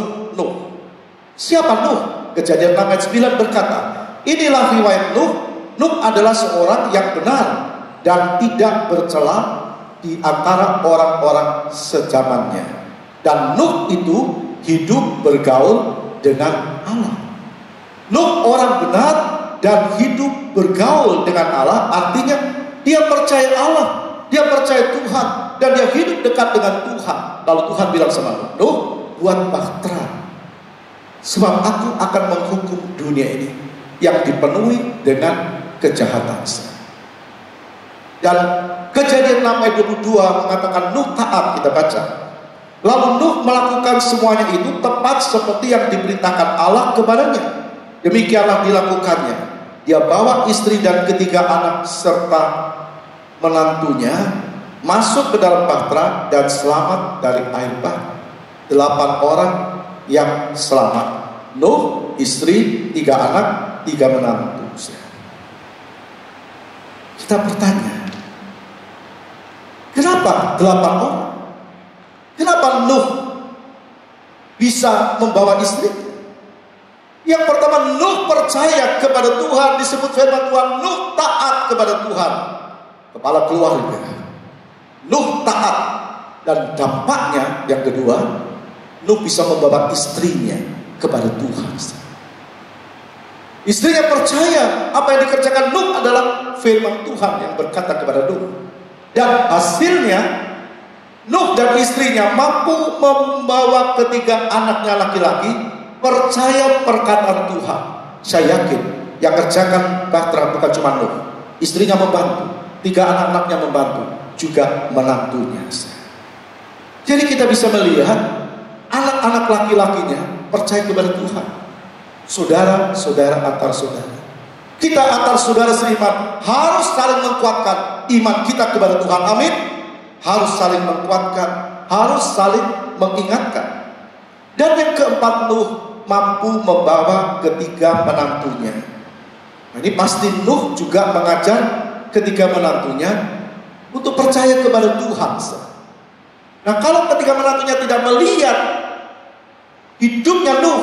Siapa Nuh? Kejadian 6 ayat 9 berkata, inilah riwayat Nuh. Nuh adalah seorang yang benar dan tidak bercela di antara orang-orang sezamannya. Dan Nuh itu hidup bergaul dengan Allah. Nuh orang benar dan hidup bergaul dengan Allah, artinya dia percaya Allah, dia percaya Tuhan, dan dia hidup dekat dengan Tuhan. Lalu Tuhan bilang sama Nuh, buat bahtera, sebab aku akan menghukum dunia ini yang dipenuhi dengan kejahatan. Dan Kejadian 6 ayat 22 mengatakan Nuh taat, kita baca. Lalu Nuh melakukan semuanya itu tepat seperti yang diperintahkan Allah kepadanya. Demikianlah dilakukannya. Dia bawa istri dan ketiga anak serta menantunya masuk ke dalam bahtera dan selamat dari air bah. 8 orang yang selamat. Nuh, istri, 3 anak, 3 menantu. Kita bertanya, kenapa 8 orang? Kenapa Nuh bisa membawa istri? Yang pertama, Nuh percaya kepada Tuhan. Disebut firman Tuhan, Nuh taat kepada Tuhan. Kepala keluarga, Nuh taat. Dan dampaknya yang kedua, Nuh bisa membawa istrinya kepada Tuhan. Istrinya percaya apa yang dikerjakan Nuh adalah firman Tuhan yang berkata kepada Nuh. Dan hasilnya Nuh dan istrinya mampu membawa ketiga anaknya laki-laki percaya perkataan Tuhan. Saya yakin yang kerjakan bahtera bukan cuma Nuh, istrinya membantu, 3 anak-anaknya membantu, juga menantunya. Jadi kita bisa melihat anak-anak laki-lakinya percaya kepada Tuhan. Saudara-saudara antar saudara, kita antar saudara seiman harus saling menguatkan iman kita kepada Tuhan. Amin. Harus saling menguatkan, harus saling mengingatkan. Dan yang keempat, Nuh mampu membawa ketiga menantunya. Nah, ini pasti Nuh juga mengajar ketiga menantunya untuk percaya kepada Tuhan. Nah, kalau ketiga menantunya tidak melihat hidupnya Nuh,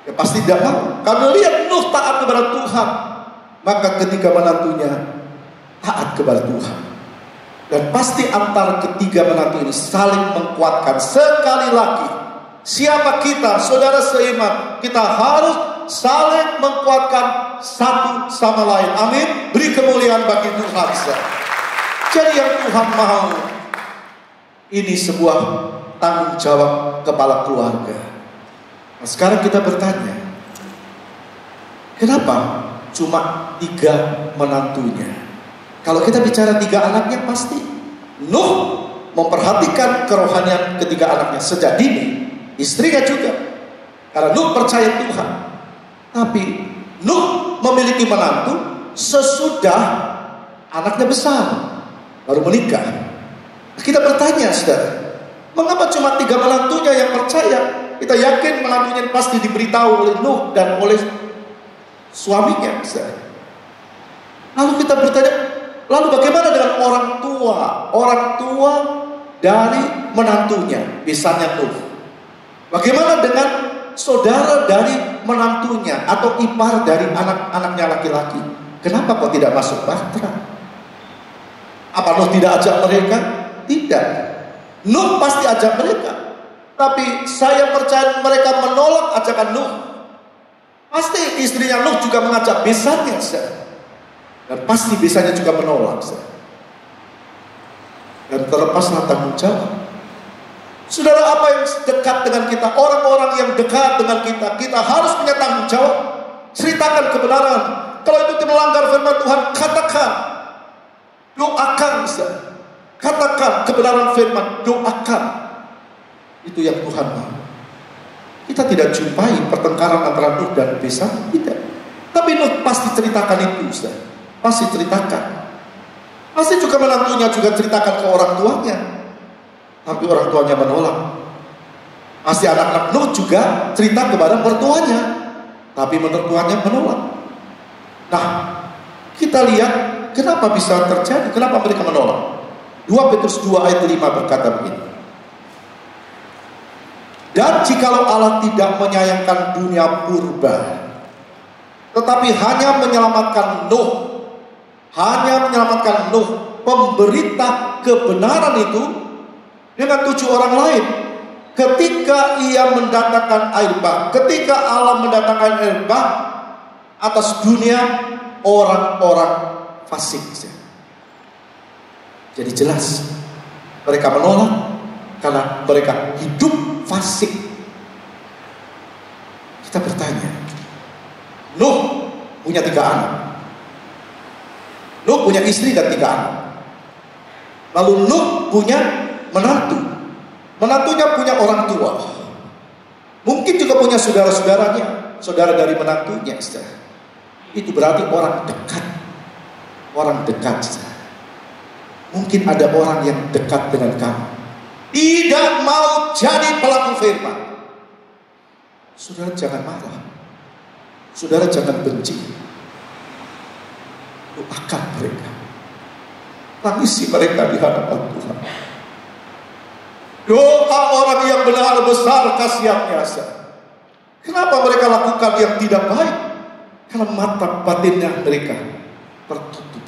ya pasti tidak mau. Kalau lihat Nuh taat kepada Tuhan, maka ketiga menantunya taat kepada Tuhan. Dan pasti antara ketiga menantu ini saling menguatkan. Sekali lagi, siapa kita, saudara seiman, kita harus saling menguatkan satu sama lain. Amin. Beri kemuliaan bagi Tuhan. Jadi yang Tuhan mau, ini sebuah tanggung jawab kepala keluarga. Nah, sekarang kita bertanya, kenapa cuma 3 menantunya? Kalau kita bicara 3 anaknya, pasti Nuh memperhatikan kerohanian ketiga anaknya sejak dini. Istrinya juga, karena Nuh percaya Tuhan. Tapi Nuh memiliki menantu sesudah anaknya besar, baru menikah. Kita bertanya, saudara, mengapa cuma 3 menantunya yang percaya? Kita yakin menantunya pasti diberitahu oleh Nuh dan oleh suaminya, saudara. Lalu kita bertanya, lalu bagaimana dengan orang tua? Orang tua dari menantunya, misalnya Nuh. Bagaimana dengan saudara dari menantunya atau ipar dari anak-anaknya laki-laki? Kenapa kok tidak masuk bahtera? Apa Nuh tidak ajak mereka? Tidak. Nuh pasti ajak mereka. Tapi saya percaya mereka menolak ajakan Nuh. Pasti istrinya Nuh juga mengajak besannya, dan pasti besannya juga menolak. Dan terlepaslah tanggung jawab. Saudara, apa yang dekat dengan kita, orang-orang yang dekat dengan kita, kita harus punya tanggung jawab. Ceritakan kebenaran. Kalau itu melanggar firman Tuhan, katakan. Doakan, katakan kebenaran firman, doakan. Itu yang Tuhan mau. Kita tidak jumpai pertengkaran antara Nuh dan besan, tidak. Tapi Nuh pasti ceritakan itu, pasti ceritakan. Pasti juga menantunya juga ceritakan ke orang tuanya. Tapi orang tuanya menolak. Pasti anak-anak Nuh juga cerita kepada mertuanya, tapi mertuanya menolak. Nah, kita lihat kenapa bisa terjadi, kenapa mereka menolak. 2 Petrus 2 ayat 5 berkata begini. Dan jikalau Allah tidak menyayangkan dunia purba, tetapi hanya menyelamatkan Nuh, pemberita kebenaran itu, dengan 7 orang lain. Ketika ia mendatangkan air bah, ketika Allah mendatangkan air bah atas dunia orang-orang fasik. Jadi jelas mereka menolak karena mereka hidup fasik. Kita bertanya, Nuh punya 3 anak. Nuh punya istri dan 3 anak. Lalu Nuh punya menantu. Menantunya punya orang tua. Mungkin juga punya saudara-saudaranya, saudara dari menantunya. Itu berarti orang dekat. Orang dekat. Mungkin ada orang yang dekat dengan kamu, tidak mau jadi pelaku firman. Saudara jangan marah. Saudara jangan benci. Doakan mereka. Tangisi mereka di hadapan Tuhan. Doa orang yang benar besar khasiatnya. Kenapa mereka lakukan yang tidak baik? Karena mata batinnya mereka tertutup.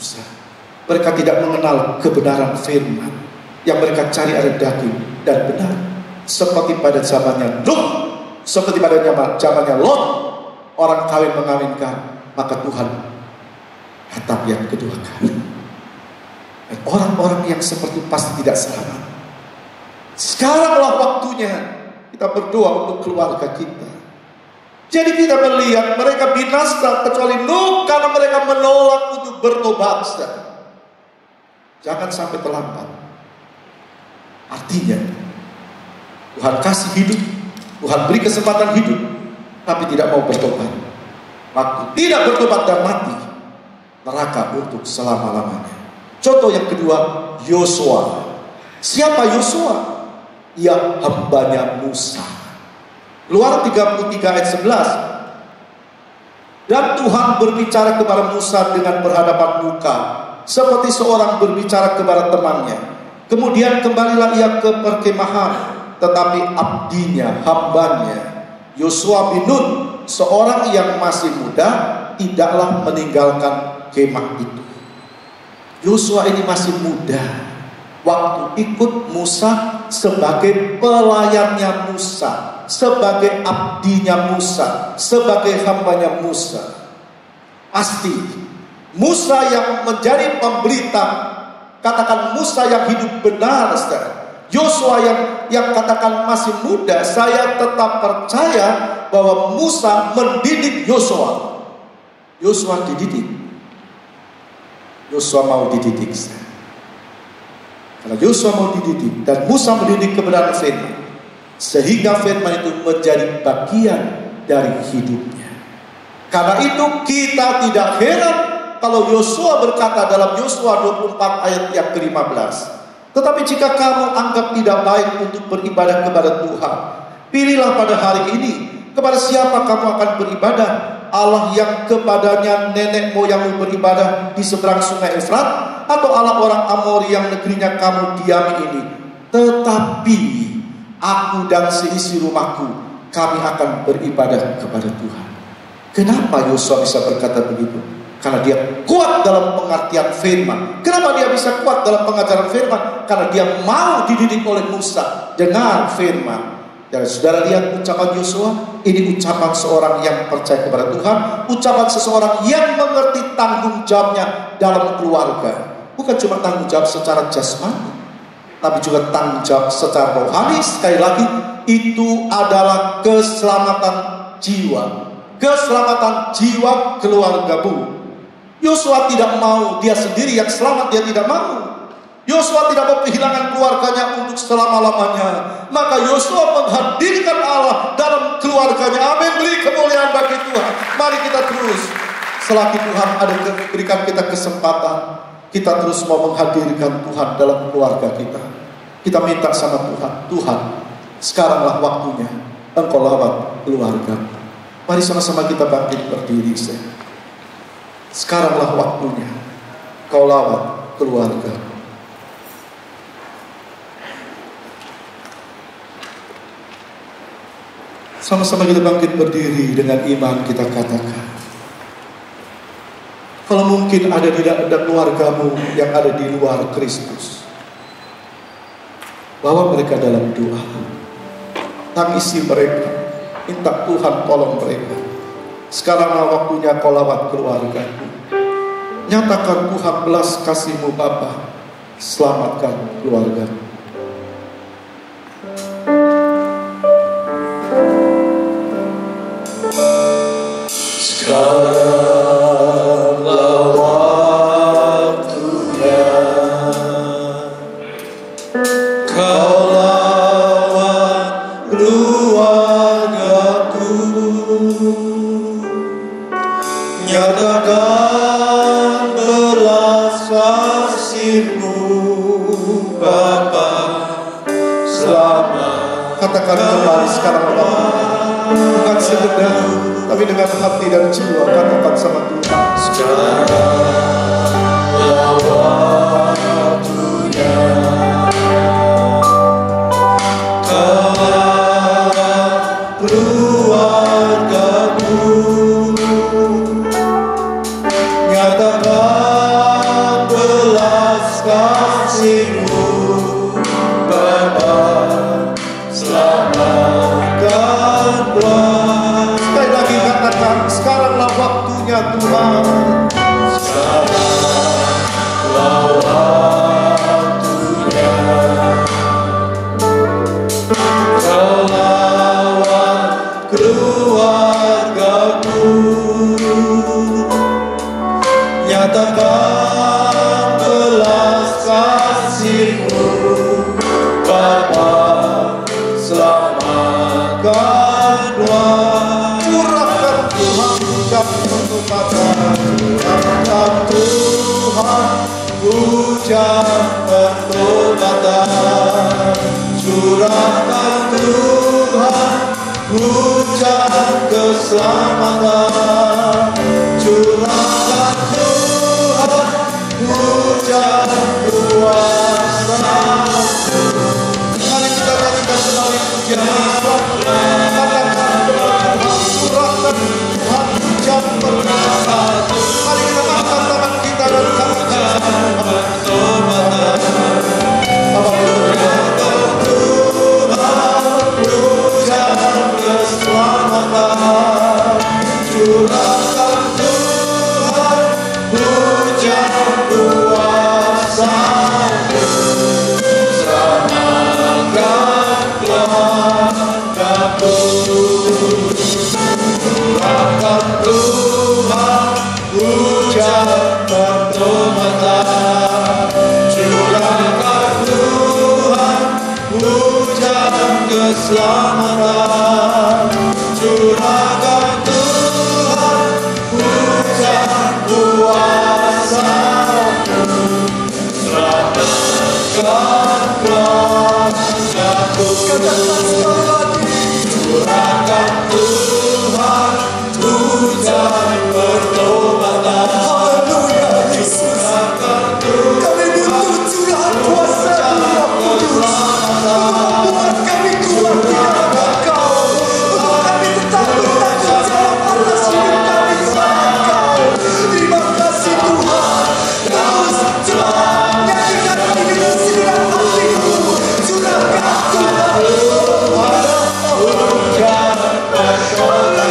Mereka tidak mengenal kebenaran firman. Yang mereka cari ada daging dan benar. Seperti pada zamannya Nuh, seperti pada zamannya Lot, orang kawin mengawinkan, maka Tuhan hatap yang kedua kali. Dan orang-orang yang seperti pasti tidak selamat. Sekaranglah waktunya kita berdoa untuk keluarga kita. Jadi kita melihat mereka binasa kecuali Nuh karena mereka menolak untuk bertobat. Jangan sampai terlambat. Artinya Tuhan kasih hidup, Tuhan beri kesempatan hidup, tapi tidak mau bertobat. Waktu tidak bertobat dan mati, neraka untuk selama-lamanya. Contoh yang kedua, Yosua. Siapa Yosua? Ia hambanya Musa. Keluaran 33 ayat 11. Dan Tuhan berbicara kepada Musa dengan berhadapan muka, seperti seorang berbicara kepada temannya. Kemudian kembalilah ia ke perkemahan, tetapi abdinya, hambanya Yosua bin Nun, seorang yang masih muda, tidaklah meninggalkan kemah itu. Yosua ini masih muda waktu ikut Musa sebagai pelayannya Musa, sebagai abdinya Musa, sebagai hambanya Musa. Pasti Musa yang menjadi pemberita katakan Musa yang hidup benar, saudara, Yosua yang katakan masih muda, saya tetap percaya bahwa Musa mendidik Yosua. Yosua dididik. Yosua mau dididik, saudara. Karena Yosua mau dididik dan Musa mendidik kebenaran firman, sehingga firman itu menjadi bagian dari hidupnya. Karena itu kita tidak heran kalau Yosua berkata dalam Yosua 24 ayat yang ke-15, tetapi jika kamu anggap tidak baik untuk beribadah kepada Tuhan, pilihlah pada hari ini kepada siapa kamu akan beribadah, Allah yang kepadanya nenek moyangmu beribadah di seberang sungai Efrat, atau Allah orang Amori yang negerinya kamu diami ini. Tetapi aku dan seisi rumahku, kami akan beribadah kepada Tuhan. Kenapa Yosua bisa berkata begitu? Karena dia kuat dalam pengertian firman. Kenapa dia bisa kuat dalam pengajaran firman? Karena dia mau dididik oleh Musa dengan firman. Dan saudara lihat ucapan Yosua, ini ucapan seorang yang percaya kepada Tuhan, ucapan seseorang yang mengerti tanggung jawabnya dalam keluarga. Bukan cuma tanggung jawab secara jasmani, tapi juga tanggung jawab secara rohani. Sekali lagi, itu adalah keselamatan jiwa. Keselamatan jiwa keluargamu. Yosua tidak mau dia sendiri yang selamat, dia tidak mau. Yosua tidak mau kehilangan keluarganya untuk selama-lamanya. Maka Yosua menghadirkan Allah dalam keluarganya. Amin, beri kemuliaan bagi Tuhan. Mari kita terus, selagi Tuhan ada berikan kita kesempatan, kita terus mau menghadirkan Tuhan dalam keluarga kita. Kita minta sama Tuhan, Tuhan, sekaranglah waktunya Engkau lawat keluarga. Mari sama-sama kita bangkit berdiri. Sekaranglah waktunya Kau lawat keluarga. Sama-sama kita bangkit berdiri dengan iman, kita katakan, kalau mungkin ada keluargamu yang ada di luar Kristus, bawa mereka dalam doa, tangisi mereka, minta Tuhan tolong mereka. Sekaranglah waktunya Kau lawat keluargamu. Nyatakan Tuhan belas kasih-Mu Bapa, selamatkan keluargamu. Sekaranglah waktunya Kau lawat keluargaku. Nyatakan belas kasih-Mu Bapa, selamat. Katakan kembali sekarang waktunya, bukan sekedar, tapi dengan hati dan jiwa. Katakan sama Tuhan, sekaranglah waktunya Kau lawat keluargaku. Nyatakan belas kasih-Mu Bapa, selamatkanlah. sekali lagi katakan, sekaranglah waktunya Tuhan. Sekaranglah waktunya Kau lawat keluargaku. Nyatakan belas kasih-Mu Bapa, selamatkanlah. Curahkan Tuhan hujan pertobatan, Curahkan Tuhan hujan pertobatan. Curahkan Tuhan hujan keselamatan. Curahkan Tuhan hujan kuasa. mari kita nyanyikan kembali pujian Islam. Katakan kepada Tuhan, curahkan Tuhan hujan pertobatan. Mari kita angkat tangan kita dan katakan, Tuhan hujan keselamatan. Curahkan keselamatan. Curahkan Tuhan hujan kuasa-Mu, selamatkan keluargaku. Katakan sekali lagi, curahkan Tuhan hujan pertobatan. Haleluya Yesus, kami butuh curahan kuasa Roh Kudus untuk membuat kami kuat di dalam Engkau, untuk kami tetap bertanggung jawab atas hidup kami selama Engkau. Terima kasih Tuhan. Terus coba nyanyikan lagi dengan segenap hatimu. Curahkan Tuhan hujan pertobatan.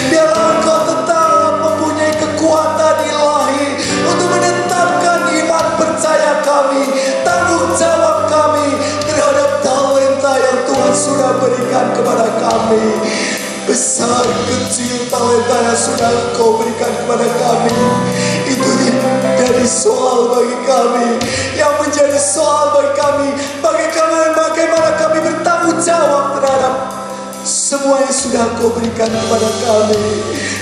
Biarlah Engkau tetap mempunyai kekuatan ilahi untuk menetapkan iman percaya kami, tanggung jawab kami terhadap talenta yang Tuhan sudah berikan kepada kami. Besar kecil talenta yang sudah Engkau berikan kepada kami, itu menjadi soal bagi kami. Yang menjadi soal bagi kami, bagaimana kami bertanggung jawab terhadap semua yang sudah Kau berikan kepada kami.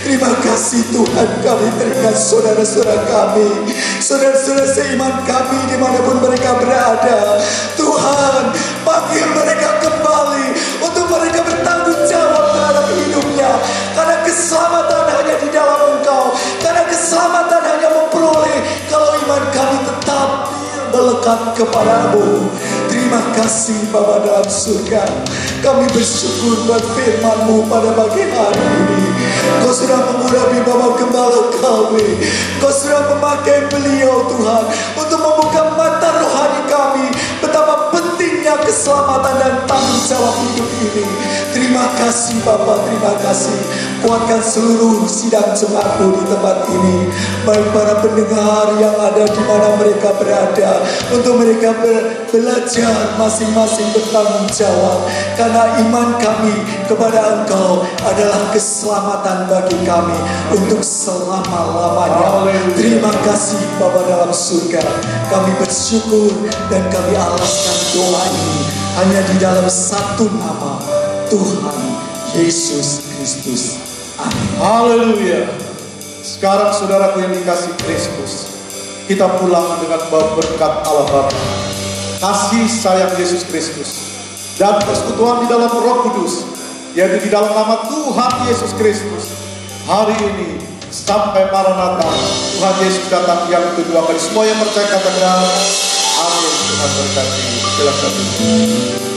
Terima kasih Tuhan, kami teringat saudara-saudara kami, saudara-saudara seiman kami dimanapun mereka berada. Tuhan, panggil mereka kembali untuk mereka bertanggung jawab terhadap hidupnya. Karena keselamatan hanya di dalam Engkau, karena keselamatan hanya memperoleh kalau iman kami tetap melekat kepadamu. Terima kasih Bapa dalam surga. Kami bersyukur buat firman-Mu pada pagi hari ini. Kau sudah mengurapi Bapak Gembala kami. Kau sudah memakai beliau Tuhan untuk membuka mata rohani kami betapa pentingnya keselamatan dan tanggung jawab hidup ini. Terima kasih Bapak, terima kasih. Kuatkan seluruh sidang jemaat-Mu di tempat ini, baik para pendengar yang ada di mana mereka berada, untuk mereka belajar masing-masing bertanggung jawab. Karena iman kami kepada Engkau adalah keselamatan bagi kami untuk selama-lamanya. Terima kasih Bapa dalam surga. Kami bersyukur dan kami alaskan doa ini hanya di dalam satu nama, Tuhan Yesus Kristus. Amin. Haleluya. Sekarang saudaraku yang dikasih Kristus, kita pulang dengan berkat Allah Bapa, kasih sayang Yesus Kristus, dan persekutuan di dalam Roh Kudus, yaitu di dalam nama Tuhan Yesus Kristus. Hari ini sampai Maranatha, Tuhan Yesus datang yang kedua kali. Semua yang percaya katakan amin. Tuhan berkati. Silakan.